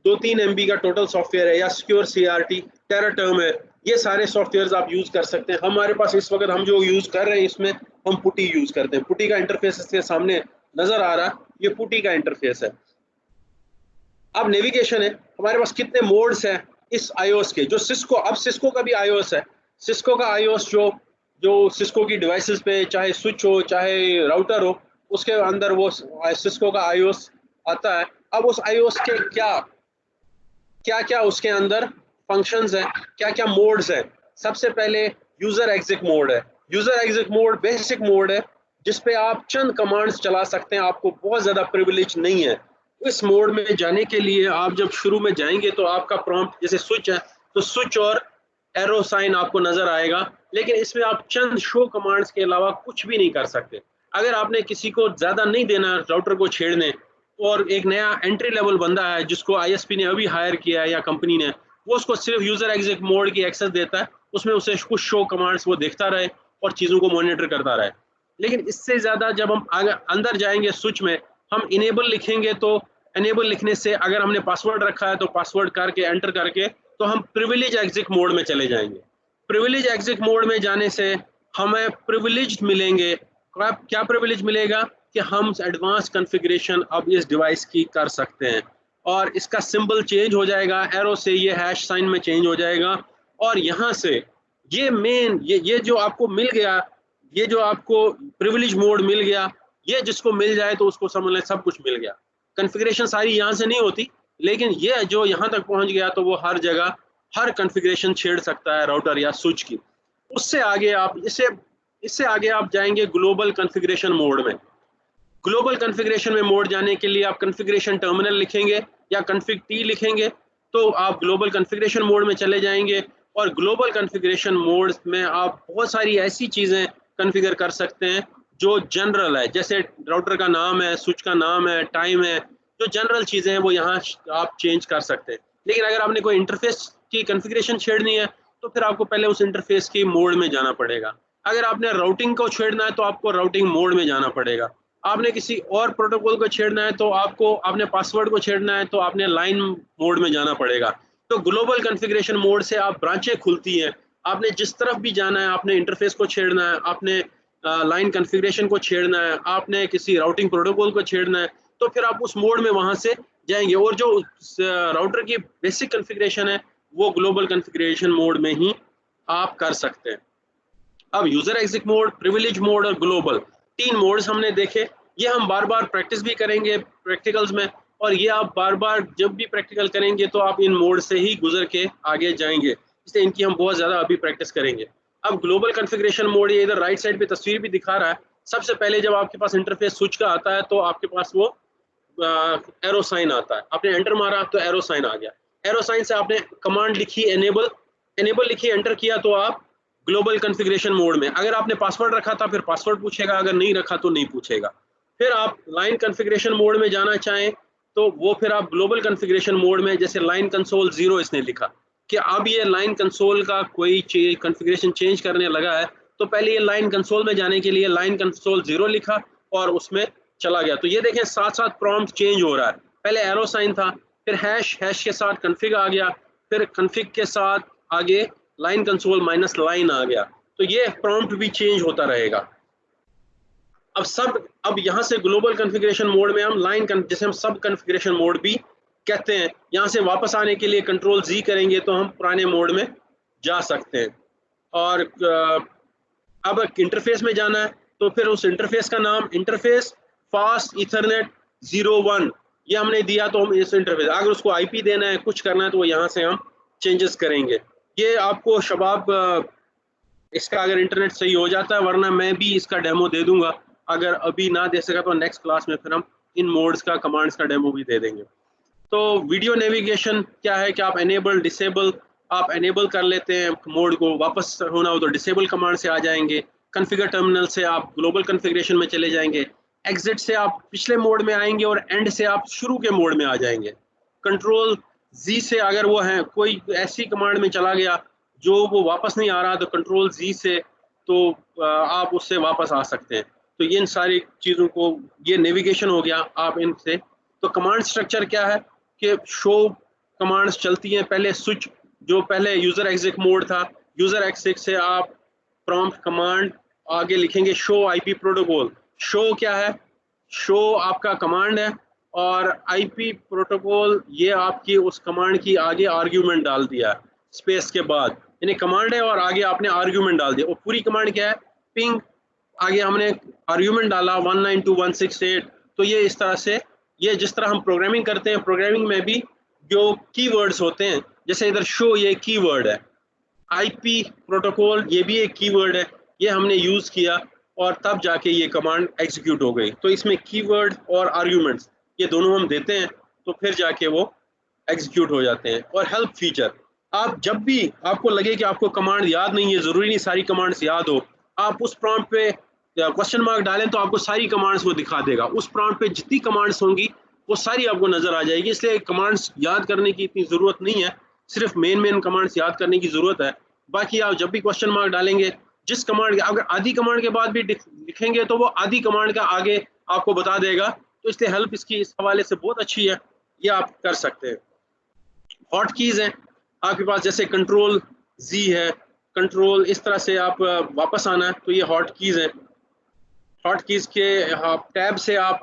2-3 MB का टोटल सॉफ्टवेयर है, या सिक्योर CRT, टेराटर्म है। ये सारे सॉफ्टवेयर्स आप यूज़ कर सकते हैं। हमारे पास इस वक्त हम जो यूज़ कर रहे हैं इसमें हम पुटी यूज़ करते हैं। पुटी का इंटरफेस इसके सामने नज़र आ रहा, ये पुटी का इंटरफेस है। अब नेविगेशन है, हमारे पास कितने मोड्स हैं इस iOS के, जो सिस्को, अब सिस्को का भी iOS है। सिस्को का iOS जो सिस्को की डिवाइसेस पे, चाहे स्विच हो चाहे राउटर हो, उसके अंदर वो सिस्को का iOS आता है। अब उस iOS के क्या क्या उसके अंदर फंक्शंस हैं, क्या क्या मोड्स हैं। सबसे पहले यूजर एग्जिट मोड है। User exit mode basic mode है जिसपे आप चंद कमांड्स चला सकते हैं, आपको बहुत ज़्यादा प्रिविलेज नहीं है। इस मोड में जाने के लिए आप जब शुरू में जाएंगे तो आपका प्रॉम्प्ट, जैसे स्विच है तो स्विच और एरो साइन आपको नजर आएगा, लेकिन इसमें आप चंद शो कमांड्स के अलावा कुछ भी नहीं कर सकते। अगर आपने किसी को ज़्यादा नहीं देना राउटर को छेड़ने, और एक नया एंट्री लेवल बंदा है जिसको ISP ने अभी हायर किया है या कंपनी ने, वो उसको सिर्फ यूजर एग्जिट मोड की एक्सेस देता है, उसमें उसे कुछ शो कमांड्स वो देखता रहे और चीज़ों को मॉनिटर करता रहे। लेकिन इससे ज़्यादा जब हम आगे अंदर जाएंगे स्विच में, हम इनेबल लिखेंगे तो इनेबल लिखने से अगर हमने पासवर्ड रखा है तो पासवर्ड करके एंटर करके तो हम प्रिविलेज एग्जिट मोड में चले जाएंगे। प्रिविलेज एग्जिट मोड में जाने से हमें प्रिविलेज मिलेंगे। क्या प्रिविलेज मिलेगा कि हम एडवांस कॉन्फ़िगरेशन अब इस डिवाइस की कर सकते हैं, और इसका सिंबल चेंज हो जाएगा, एरो से ये हैश साइन में चेंज हो जाएगा। और यहाँ से ये मेन ये जो आपको मिल गया, ये जो आपको प्रिविलेज मोड मिल गया, ये जिसको मिल जाए तो उसको समझ लें सब कुछ मिल गया। कॉन्फ़िगरेशन सारी यहाँ से नहीं होती, लेकिन ये जो यहाँ तक पहुँच गया तो वो हर जगह हर कॉन्फ़िगरेशन छेड़ सकता है राउटर या स्विच की। उससे आगे आप इससे आगे आप जाएंगे ग्लोबल कॉन्फ़िगरेशन मोड में। ग्लोबल कॉन्फ़िगरेशन में मोड जाने के लिए आप कॉन्फ़िगरेशन टर्मिनल लिखेंगे या config t लिखेंगे तो आप ग्लोबल कॉन्फ़िगरेशन मोड में चले जाएंगे। और ग्लोबल कॉन्फ़िगरेशन मोड में आप बहुत सारी ऐसी चीज़ें कॉन्फ़िगर कर सकते हैं जो जनरल है, जैसे राउटर का नाम है, स्विच का नाम है, टाइम है, जो जनरल चीज़ें हैं वो यहाँ आप चेंज कर सकते हैं। लेकिन अगर आपने कोई इंटरफेस की कॉन्फ़िगरेशन छेड़नी है तो फिर आपको पहले उस इंटरफेस की मोड में जाना पड़ेगा। अगर आपने राउटिंग को छेड़ना है तो आपको राउटिंग मोड में जाना पड़ेगा। आपने किसी और प्रोटोकॉल को छेड़ना है तो आपने पासवर्ड को छेड़ना है तो आपने लाइन मोड में जाना पड़ेगा। तो ग्लोबल कॉन्फ़िगरेशन मोड से आप ब्रांचें खुलती हैं, आपने जिस तरफ भी जाना है, आपने इंटरफेस को छेड़ना है, आपने लाइन कॉन्फ़िगरेशन को छेड़ना है, आपने किसी राउटिंग प्रोटोकॉल को छेड़ना है, तो फिर आप उस मोड में वहाँ से जाएंगे। और जो राउटर की बेसिक कॉन्फ़िगरेशन है वो ग्लोबल कॉन्फ़िगरेशन मोड में ही आप कर सकते हैं। अब user exit mode, privilege mode और ग्लोबल, 3 मोड्स हमने देखे। ये हम बार बार प्रैक्टिस भी करेंगे प्रैक्टिकल्स में, और ये आप बार बार जब भी प्रैक्टिकल करेंगे तो आप इन मोड से ही गुजर के आगे जाएंगे, इसलिए इनकी हम बहुत ज़्यादा अभी प्रैक्टिस करेंगे। अब ग्लोबल कॉन्फ़िगरेशन मोड, ये इधर राइट साइड पे तस्वीर भी दिखा रहा है। सबसे पहले जब आपके पास इंटरफेस स्विच का आता है तो आपके पास वो एरो साइन आता है, आपने एंटर मारा तो एरो साइन आ गया। एरो साइन से आपने कमांड लिखी एनेबल लिखी, एंटर किया तो आप ग्लोबल कॉन्फ़िगरेशन मोड में। अगर आपने पासवर्ड रखा था फिर पासवर्ड पूछेगा, अगर नहीं रखा तो नहीं पूछेगा। फिर आप लाइन कॉन्फ़िगरेशन मोड में जाना चाहें तो वो फिर आप ग्लोबल कॉन्फ़िगरेशन मोड में, जैसे लाइन कंसोल 0 इसने लिखा कि अब ये लाइन कंसोल का कोई कॉन्फ़िगरेशन चेंज करने लगा है, तो पहले ये लाइन कंसोल में जाने के लिए लाइन कंसोल 0 लिखा और उसमें चला गया। तो ये देखें साथ साथ प्रॉम्प्ट चेंज हो रहा है। पहले एरो साइन था, फिर हैश के साथ कॉन्फ़िग आ गया, फिर कॉन्फ़िग के साथ आगे लाइन कंसोल माइनस लाइन आ गया। तो ये प्रॉम्प्ट भी चेंज होता रहेगा। अब यहाँ से ग्लोबल कॉन्फ़िगरेशन मोड में हम जैसे हम सब कॉन्फ़िगरेशन मोड भी कहते हैं, यहाँ से वापस आने के लिए कंट्रोल Z करेंगे तो हम पुराने मोड में जा सकते हैं। और अब इंटरफेस में जाना है तो फिर उस इंटरफेस का नाम इंटरफेस फास्ट ईथरनेट 01 ये हमने दिया, तो हम इस इंटरफेस, अगर उसको IP देना है, कुछ करना है, तो वो यहाँ से हम चेंजेस करेंगे। ये आपको शबाब इसका अगर इंटरनेट सही हो जाता है, वरना मैं भी इसका डेमो दे दूंगा। अगर अभी ना दे सका तो नेक्स्ट क्लास में फिर हम इन मोड्स का, कमांड्स का डेमो भी दे देंगे। तो वीडियो नेविगेशन क्या है कि आप एनेबल डिसेबल, आप एनेबल कर लेते हैं मोड को, वापस होना हो तो डिसेबल कमांड से आ जाएंगे। कॉन्फ़िगर टर्मिनल से आप ग्लोबल कॉन्फ़िगरेशन में चले जाएंगे। एग्जिट से आप पिछले मोड में आएंगे और एंड से आप शुरू के मोड में आ जाएंगे। कंट्रोल जी से अगर वो है कोई ऐसी कमांड में चला गया जो वो वापस नहीं आ रहा, तो कंट्रोल जी से तो आप उससे वापस आ सकते हैं। तो ये इन सारी चीज़ों को, ये नेविगेशन हो गया आप इनसे। तो कमांड स्ट्रक्चर क्या है कि शो कमांड्स चलती हैं। पहले स्विच, जो पहले यूजर एग्जिट मोड था, यूजर एग्जिट से आप प्रॉम्प्ट कमांड आगे लिखेंगे शो आईपी प्रोटोकॉल। शो क्या है? शो आपका कमांड है और आईपी प्रोटोकॉल ये आपकी उस कमांड की आगे आर्ग्यूमेंट डाल दिया स्पेस के बाद, यानी कमांड है और आगे आपने आर्ग्यूमेंट डाल दिया। और पूरी कमांड क्या है? पिंग, आगे हमने आर्ग्यूमेंट डाला 192.168। तो ये इस तरह से, ये जिस तरह हम प्रोग्रामिंग करते हैं, प्रोग्रामिंग में भी जो कीवर्ड्स होते हैं, जैसे इधर शो ये कीवर्ड है, आईपी प्रोटोकॉल ये भी एक कीवर्ड है, ये हमने यूज किया और तब जाके ये कमांड एग्जीक्यूट हो गई। तो इसमें कीवर्ड और आर्ग्यूमेंट्स ये दोनों हम देते हैं, तो फिर जाके वो एग्जीक्यूट हो जाते हैं। और हेल्प फीचर, आप जब भी आपको लगे कि आपको कमांड याद नहीं है, ज़रूरी नहीं सारी कमांड्स याद हो, आप उस प्रॉम्प्ट पे क्वेश्चन मार्क डालें तो आपको सारी कमांड्स वो दिखा देगा। उस प्रॉम्प्ट पे जितनी कमांड्स होंगी वो सारी आपको नजर आ जाएगी। इसलिए कमांड्स याद करने की इतनी ज़रूरत नहीं है, सिर्फ मेन कमांड्स याद करने की ज़रूरत है। बाकी आप जब भी क्वेश्चन मार्क डालेंगे, जिस कमांड, अगर आधी कमांड के बाद भी लिखेंगे तो वो आधी कमांड का आगे आपको बता देगा। तो इसलिए हेल्प इसकी इस हवाले से बहुत अच्छी है, ये आप कर सकते हैं। हॉट कीज हैं आपके पास, जैसे कंट्रोल जी है, कंट्रोल इस तरह से आप वापस आना है तो ये हॉट कीज हैं। हॉट कीज के टैब से आप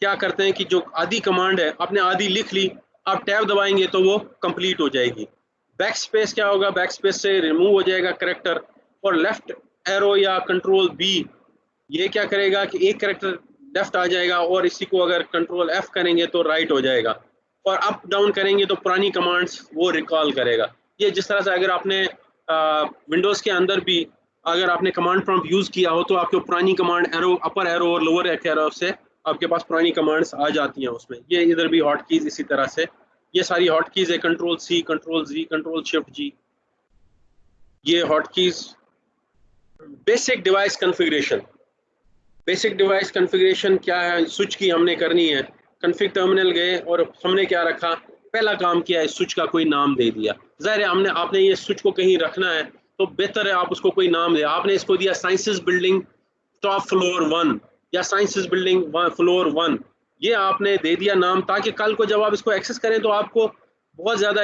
क्या करते हैं कि जो आधी कमांड है आपने आधी लिख ली, आप टैब दबाएंगे तो वो कंप्लीट हो जाएगी। बैक स्पेस क्या होगा? बैक स्पेस से रिमूव हो जाएगा करेक्टर। और लेफ्ट एरो या कंट्रोल बी ये क्या करेगा कि एक करेक्टर लेफ्ट आ जाएगा और इसी को अगर कंट्रोल एफ करेंगे तो राइट हो जाएगा। और अप डाउन करेंगे तो पुरानी कमांड्स वो रिकॉल करेगा। ये जिस तरह से अगर आपने विंडोज़ के अंदर भी अगर आपने कमांड प्रॉम्प्ट यूज़ किया हो तो आपको पुरानी कमांड एरो, अपर एरो और लोअर एरो से आपके पास पुरानी कमांड्स आ जाती हैं उसमें। ये इधर भी हॉट कीज इसी तरह से, ये सारी हॉट कीज है, कंट्रोल सी, कंट्रोल जी, कंट्रोल शिफ्ट जी, ये hot keys. Basic device configuration, basic device configuration क्या है? स्विच की हमने करनी है। कॉन्फ़िग टर्मिनल गए और हमने क्या रखा? पहला काम किया है, स्विच का कोई नाम दे दिया। ज़ाहिर है हमने, आपने ये स्विच को कहीं रखना है तो बेहतर है आप उसको कोई नाम दे। आपने इसको दिया साइंसेस बिल्डिंग टॉप फ्लोर 1 या साइंसेस बिल्डिंग फ्लोर 1, ये आपने दे दिया नाम, ताकि कल को जब आप इसको एक्सेस करें तो आपको बहुत ज़्यादा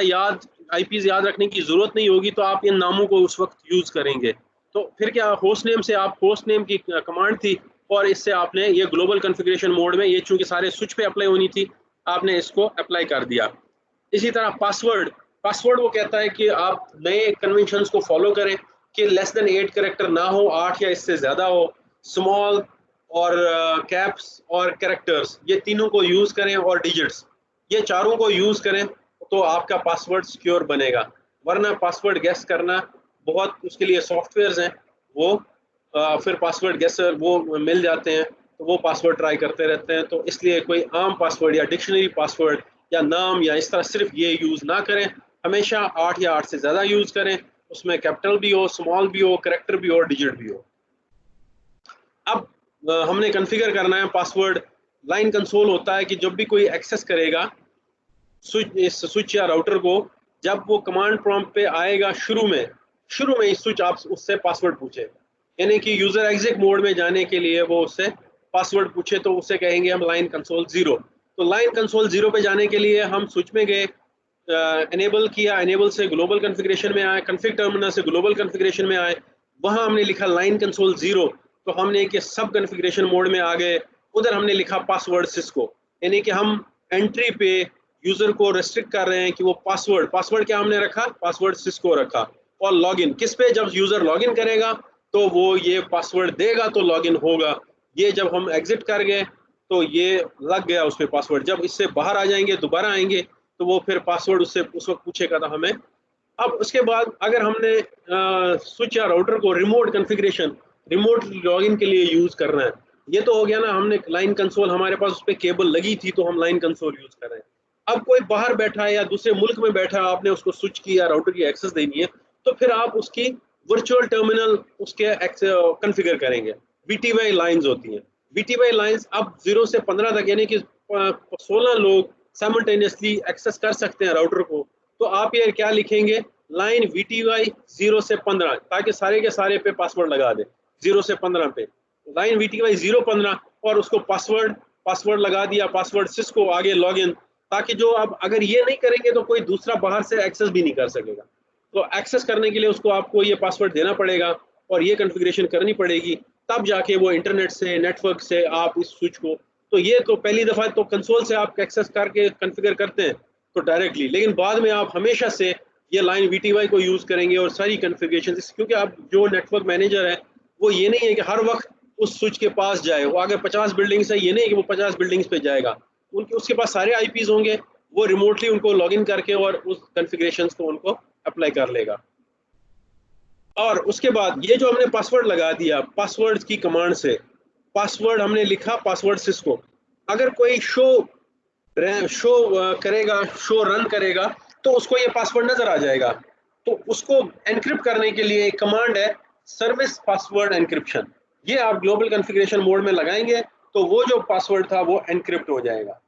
आईपीज़ याद रखने की ज़रूरत नहीं होगी, तो आप इन नामों को उस वक्त यूज़ करेंगे। तो फिर क्या, होस्ट नेम से आप, होस्ट नेम की कमांड थी और इससे आपने ये ग्लोबल कॉन्फ़िगरेशन मोड में, ये चूंकि सारे स्विच पे अप्लाई होनी थी, आपने इसको अप्लाई कर दिया। इसी तरह पासवर्ड, पासवर्ड वो कहता है कि आप नए कन्वेंशंस को फॉलो करें कि लेस देन 8 कैरेक्टर ना हो, 8 या इससे ज़्यादा हो। स्मॉल और कैप्स और कैरेक्टर्स ये तीनों को यूज़ करें और डिजिट्स ये चारों को यूज़ करें तो आपका पासवर्ड सिक्योर बनेगा। वरना पासवर्ड गेस करना बहुत, उसके लिए सॉफ्टवेयर्स हैं वो फिर पासवर्ड गेसर वो मिल जाते हैं तो वो पासवर्ड ट्राई करते रहते हैं। तो इसलिए कोई आम पासवर्ड या डिक्शनरी पासवर्ड या नाम या इस तरह सिर्फ ये यूज़ ना करें, हमेशा 8 या 8 से ज़्यादा यूज़ करें, उसमें कैपिटल भी हो, स्मॉल भी हो, कैरेक्टर भी हो और डिजिट भी हो। अब हमने कॉन्फ़िगर करना है पासवर्ड। लाइन कंसोल होता है कि जब भी कोई एक्सेस करेगा इस स्विच या राउटर को, जब वो कमांड प्रॉम्प्ट पे आएगा शुरू में इस स्विच आप उससे पासवर्ड पूछे, यानी कि यूजर एग्जिट मोड में जाने के लिए वो उससे पासवर्ड पूछे तो उससे कहेंगे हम लाइन कंसोल 0। तो लाइन कंसोल 0 पे जाने के लिए हम स्विच में गए, एनेबल किया, एनेबल से ग्लोबल कॉन्फ़िगरेशन में आए, कॉन्फ़िग टर्मिनल से ग्लोबल कॉन्फ़िगरेशन में आए, वहाँ हमने लिखा लाइन कंसोल 0, तो हमने कि सब कॉन्फ़िगरेशन मोड में आ गए। उधर हमने लिखा पासवर्ड सिस्को, यानी कि हम एंट्री पे यूजर को रेस्ट्रिक्ट कर रहे हैं कि वो पासवर्ड क्या हमने रखा? पासवर्ड सिस्को रखा। और लॉगिन किस पे? जब यूजर लॉगिन करेगा तो वो ये पासवर्ड देगा तो लॉगिन होगा। ये जब हम एग्जिट कर गए तो ये लग गया उस पर पासवर्ड। जब इससे बाहर आ जाएंगे, दोबारा आएंगे तो वो फिर पासवर्ड उससे उस वक्त पूछेगा तो हमें अब उसके बाद अगर हमने स्विच या राउटर को रिमोट कॉन्फ़िगरेशन, रिमोट लॉगिन के लिए यूज़ करना है, ये तो हो गया ना, हमने लाइन कंसोल हमारे पास उस पे केबल लगी थी तो हम लाइन कंसोल यूज़ कर रहे हैं। अब कोई बाहर बैठा है या दूसरे मुल्क में बैठा है, आपने उसको स्विच की या राउटर की एक्सेस देनी है, तो फिर आप उसकी वर्चुअल टर्मिनल उसके कॉन्फ़िगर करेंगे। वीटीवाई लाइन्स होती हैं। वीटीवाई लाइन्स अब 0 से 15 तक, यानी कि 16 लोग साइमल्टेनियसली एक्सेस कर सकते हैं राउटर को। तो आप ये क्या लिखेंगे, लाइन VTY 0 से 15, ताकि सारे के सारे पे पासवर्ड लगा दें 0 से 15 पे, लाइन VTY 015 और उसको पासवर्ड लगा दिया, पासवर्ड सिस्को आगे लॉगिन, ताकि जो अब अगर ये नहीं करेंगे तो कोई दूसरा बाहर से एक्सेस भी नहीं कर सकेगा। तो एक्सेस करने के लिए उसको आपको ये पासवर्ड देना पड़ेगा और ये कॉन्फ़िगरेशन करनी पड़ेगी, तब जाके वो इंटरनेट से, नेटवर्क से आप इस स्विच को, तो ये तो पहली दफ़ा तो कंसोल से आप एक्सेस करके कॉन्फ़िगर करते हैं तो डायरेक्टली, लेकिन बाद में आप हमेशा से ये लाइन VTY को यूज़ करेंगे और सारी कॉन्फ़िगरेशन, क्योंकि आप जो नेटवर्क मैनेजर है वो ये नहीं है कि हर वक्त उस स्विच के पास जाए, वो अगर 50 बिल्डिंग्स है, ये नहीं है कि वो 50 बिल्डिंग्स पे जाएगा, उनके उसके पास सारे IPs होंगे, वो रिमोटली उनको लॉगिन करके और उस कॉन्फ़िगरेशंस को उनको अप्लाई कर लेगा। और उसके बाद ये जो हमने पासवर्ड लगा दिया, पासवर्ड की कमांड से पासवर्ड हमने लिखा, पासवर्ड सिस्को, अगर कोई शो करेगा, शो रन करेगा, तो उसको ये पासवर्ड नजर आ जाएगा। तो उसको एनक्रिप्ट करने के लिए एक कमांड है, सर्विस पासवर्ड एनक्रिप्शन। ये आप ग्लोबल कॉन्फ़िगरेशन मोड में लगाएंगे तो वो जो पासवर्ड था वो एनक्रिप्ट हो जाएगा।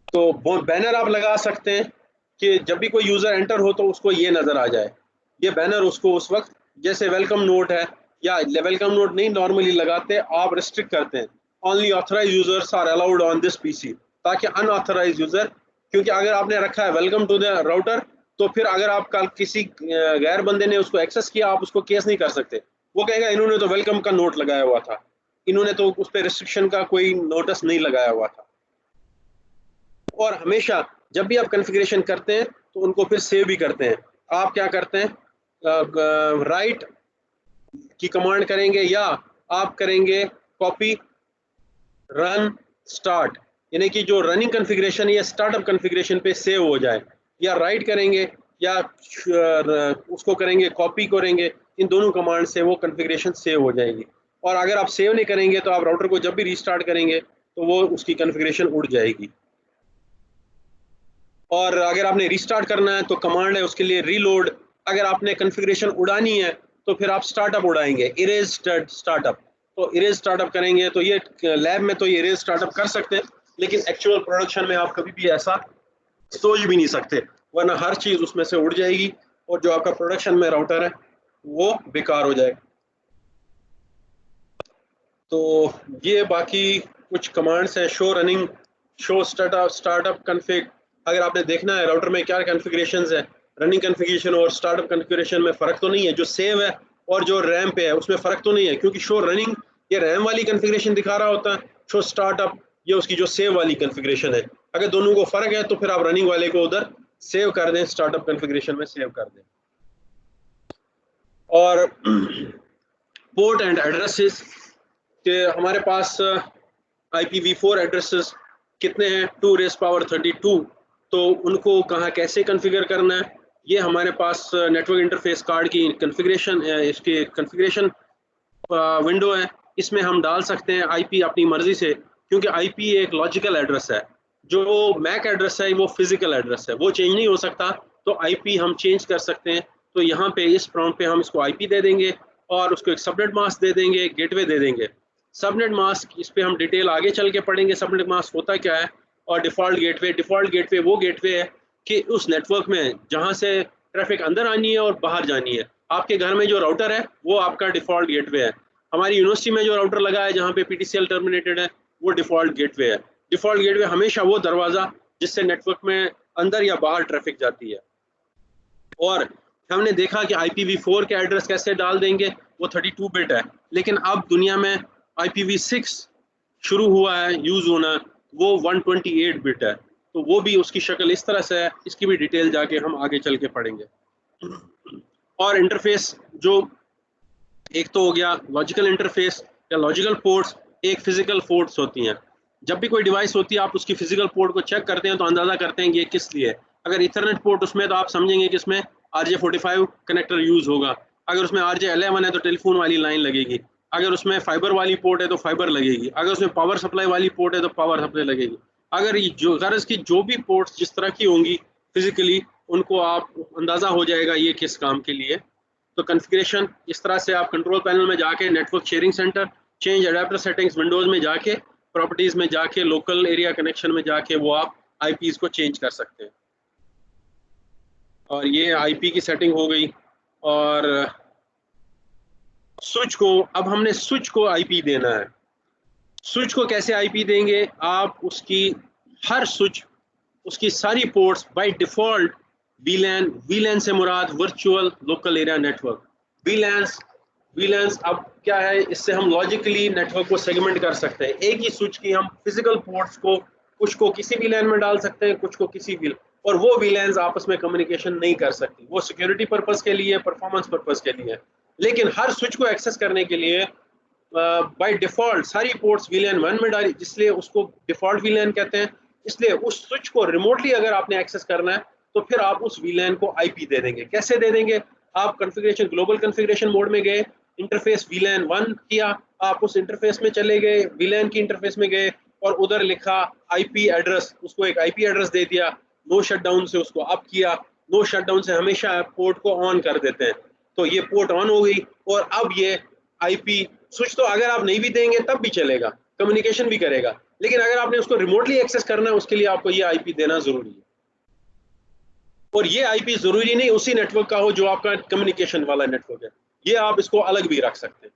तो बैनर आप लगा सकते हैं कि जब भी कोई यूजर एंटर हो तो उसको ये नजर आ जाए, ये बैनर उसको उस वक्त, जैसे वेलकम नोट है, या वेलकम नोट नहीं नॉर्मली लगाते, आप रिस्ट्रिक्ट करते हैं, only authorize users are allowed on this PC, ताकि अनऑथराइज यूजर, क्योंकि अगर आपने रखा है वेलकम टू द राउटर, तो फिर अगर आप कल किसी गैर बंदे ने उसको एक्सेस किया, आप उसको केस नहीं कर सकते। वो कहेगा इन्होंने तो वेलकम का नोट लगाया हुआ था, इन्होंने तो उस पर रिस्ट्रिक्शन का कोई नोटिस नहीं लगाया हुआ था। और हमेशा जब भी आप कॉन्फ़िगरेशन करते हैं तो उनको फिर सेव भी करते हैं। आप क्या करते हैं, राइट की कमांड करेंगे, या आप करेंगे कॉपी रन स्टार्ट, यानी कि जो रनिंग कॉन्फ़िगरेशन या स्टार्टअप कॉन्फ़िगरेशन पे सेव हो जाए, या राइट करेंगे या उसको करेंगे, कॉपी करेंगे, इन दोनों कमांड से वो कॉन्फ़िगरेशन सेव हो जाएगी। और अगर आप सेव नहीं करेंगे तो आप राउटर को जब भी रीस्टार्ट करेंगे तो वो उसकी कॉन्फ़िगरेशन उड़ जाएगी। और अगर आपने रीस्टार्ट करना है तो कमांड है उसके लिए रीलोड। अगर आपने कॉन्फ़िगरेशन उड़ानी है तो फिर आप स्टार्टअप उड़ाएंगे, इरेज स्टार्टअप। तो इरेज स्टार्टअप करेंगे, तो ये लैब में तो ये इरेज स्टार्टअप कर सकते हैं, लेकिन एक्चुअल प्रोडक्शन में आप कभी भी ऐसा सोच भी नहीं सकते, वरना हर चीज़ उसमें से उड़ जाएगी और जो आपका प्रोडक्शन में राउटर है वो बेकार हो जाएगा। तो ये बाकी कुछ कमांड्स हैं, show running, show startup config. अगर आपने देखना है राउटर में क्या कॉन्फ़िगरेशंस है, रनिंग कॉन्फ़िगरेशन और स्टार्टअप कॉन्फ़िगरेशन में फ़र्क तो नहीं है, जो सेव है और जो रैम पे है उसमें फ़र्क तो नहीं है, क्योंकि शो रनिंग ये रैम वाली कॉन्फ़िगरेशन दिखा रहा होता है, शो स्टार्टअप ये उसकी जो सेव वाली कॉन्फ़िगरेशन है। अगर दोनों को फ़र्क है तो फिर आप रनिंग वाले को उधर सेव कर दें, स्टार्टअप कॉन्फ़िगरेशन में सेव कर दें। और पोर्ट एंड एड्रेसेस के हमारे पास IPv4 एड्रेसेस कितने हैं, 2⁻32, तो उनको कहाँ कैसे कॉन्फ़िगर करना है, ये हमारे पास नेटवर्क इंटरफेस कार्ड की कॉन्फ़िगरेशन, इसकी कॉन्फ़िगरेशन विंडो है, इसमें हम डाल सकते हैं IP अपनी मर्जी से, क्योंकि IP एक लॉजिकल एड्रेस है, जो मैक एड्रेस है वो फिजिकल एड्रेस है, वो चेंज नहीं हो सकता, तो IP हम चेंज कर सकते हैं। तो यहाँ पे इस प्रॉम्प्ट पे हम इसको IP दे देंगे और उसको एक सबनेट मास्क दे देंगे, गेटवे दे देंगे। सबनेट मास्क, इस पे हम डिटेल आगे चल के पढ़ेंगे सबनेट मास्क होता क्या है। और डिफ़ॉल्ट गेटवे वो गेटवे है कि उस नेटवर्क में जहाँ से ट्रैफिक अंदर आनी है और बाहर जानी है, आपके घर में जो राउटर है वो आपका डिफ़ॉल्ट गेटवे है। हमारी यूनिवर्सिटी में जो राउटर लगा है जहाँ पे PTCL टर्मिनेटेड है वो डिफ़ॉल्ट गेटवे है। डिफ़ॉल्ट गेटवे हमेशा वो दरवाज़ा जिससे नेटवर्क में अंदर या बाहर ट्रैफिक जाती है। और हमने देखा कि IPv4 के एड्रेस कैसे डाल देंगे, वो 32 बिट है, लेकिन अब दुनिया में IPv6 शुरू हुआ है यूज़ होना, वो 128 बिट है, तो वो भी उसकी शक्ल इस तरह से है, इसकी भी डिटेल जाके हम आगे चल के पढ़ेंगे। और इंटरफेस जो एक तो हो गया लॉजिकल इंटरफेस या लॉजिकल पोर्ट्स, एक फिजिकल पोर्ट्स होती हैं। जब भी कोई डिवाइस होती है आप उसकी फिजिकल पोर्ट को चेक करते हैं तो अंदाजा करते हैं कि ये किस लिए है। अगर इथरनेट पोर्ट उसमें तो आप समझेंगे कि इसमें RJ45 कनेक्टर यूज होगा। अगर उसमें RJ11 है तो टेलीफोन वाली लाइन लगेगी। अगर उसमें फाइबर वाली पोर्ट है तो फाइबर लगेगी। अगर उसमें पावर सप्लाई वाली पोर्ट है तो पावर सप्लाई लगेगी। अगर ये जो गरज की जो भी पोर्ट्स जिस तरह की होंगी फिजिकली, उनको आप अंदाजा हो जाएगा ये किस काम के लिए। तो कॉन्फ़िगरेशन इस तरह से आप कंट्रोल पैनल में जाके network sharing centre, change adapter settings Windows में जाके, प्रॉपर्टीज में जाके, लोकल एरिया कनेक्शन में जाके वो आप आईपीज को चेंज कर सकते हैं। और ये आईपी की सेटिंग हो गई। और स्विच को, अब हमने स्विच को आईपी देना है। स्विच को कैसे आईपी देंगे? आप उसकी हर स्विच, उसकी सारी ports by default VLAN, VLAN से मुराद virtual local area network. VLANs अब क्या है, इससे हम लॉजिकली नेटवर्क को सेगमेंट कर सकते हैं। एक ही स्विच की हम फिजिकल पोर्ट्स को, कुछ को किसी वीलैन में डाल सकते हैं, कुछ को किसी वील, और वो वीलैंस आपस में कम्युनिकेशन नहीं कर सकती। वो सिक्योरिटी पर्पस के लिए, परफॉर्मेंस पर्पस के लिए। लेकिन हर स्विच को एक्सेस करने के लिए बाय डिफॉल्ट सारी पोर्ट्स वीलैन 1 में डाली, जिसलिए उसको डिफॉल्ट वीलैन कहते हैं। इसलिए उस स्विच को रिमोटली अगर आपने एक्सेस करना है तो फिर आप उस वीलैन को आईपी दे देंगे। कैसे दे देंगे? आप कॉन्फ़िगरेशन, ग्लोबल कॉन्फ़िगरेशन मोड में गए, इंटरफेस वीलैन 1 किया, आप उस इंटरफेस में चले गए, वीलैन की इंटरफेस में गए और उधर लिखा आईपी एड्रेस, उसको एक आईपी एड्रेस दे दिया। नो शटडाउन से उसको अप किया। नो शटडाउन से हमेशा पोर्ट को ऑन कर देते हैं, तो ये पोर्ट ऑन हो गई। और अब ये आईपी स्विच तो अगर आप नहीं भी देंगे तब भी चलेगा, कम्युनिकेशन भी करेगा। लेकिन अगर आपने उसको रिमोटली एक्सेस करना है, उसके लिए आपको ये आईपी देना जरूरी है। और ये आईपी जरूरी नहीं उसी नेटवर्क का हो जो आपका कम्युनिकेशन वाला नेटवर्क है, ये आप इसको अलग भी रख सकते हैं।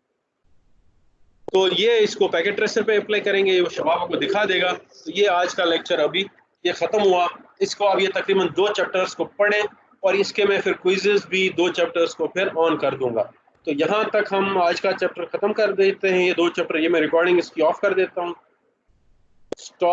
तो ये इसको पैकेट ट्रेसर पे अप्लाई करेंगे, ये शबाब को दिखा देगा। तो ये आज का लेक्चर अभी ये खत्म हुआ। इसको अब ये तकरीबन 2 चैप्टर्स को पढ़ें और इसके में फिर क्विज़ेस भी 2 चैप्टर्स को फिर ऑन कर दूंगा। तो यहाँ तक हम आज का चैप्टर खत्म कर देते हैं। ये 2 चैप्टर, ये मैं रिकॉर्डिंग इसकी ऑफ कर देता हूँ, स्टॉप।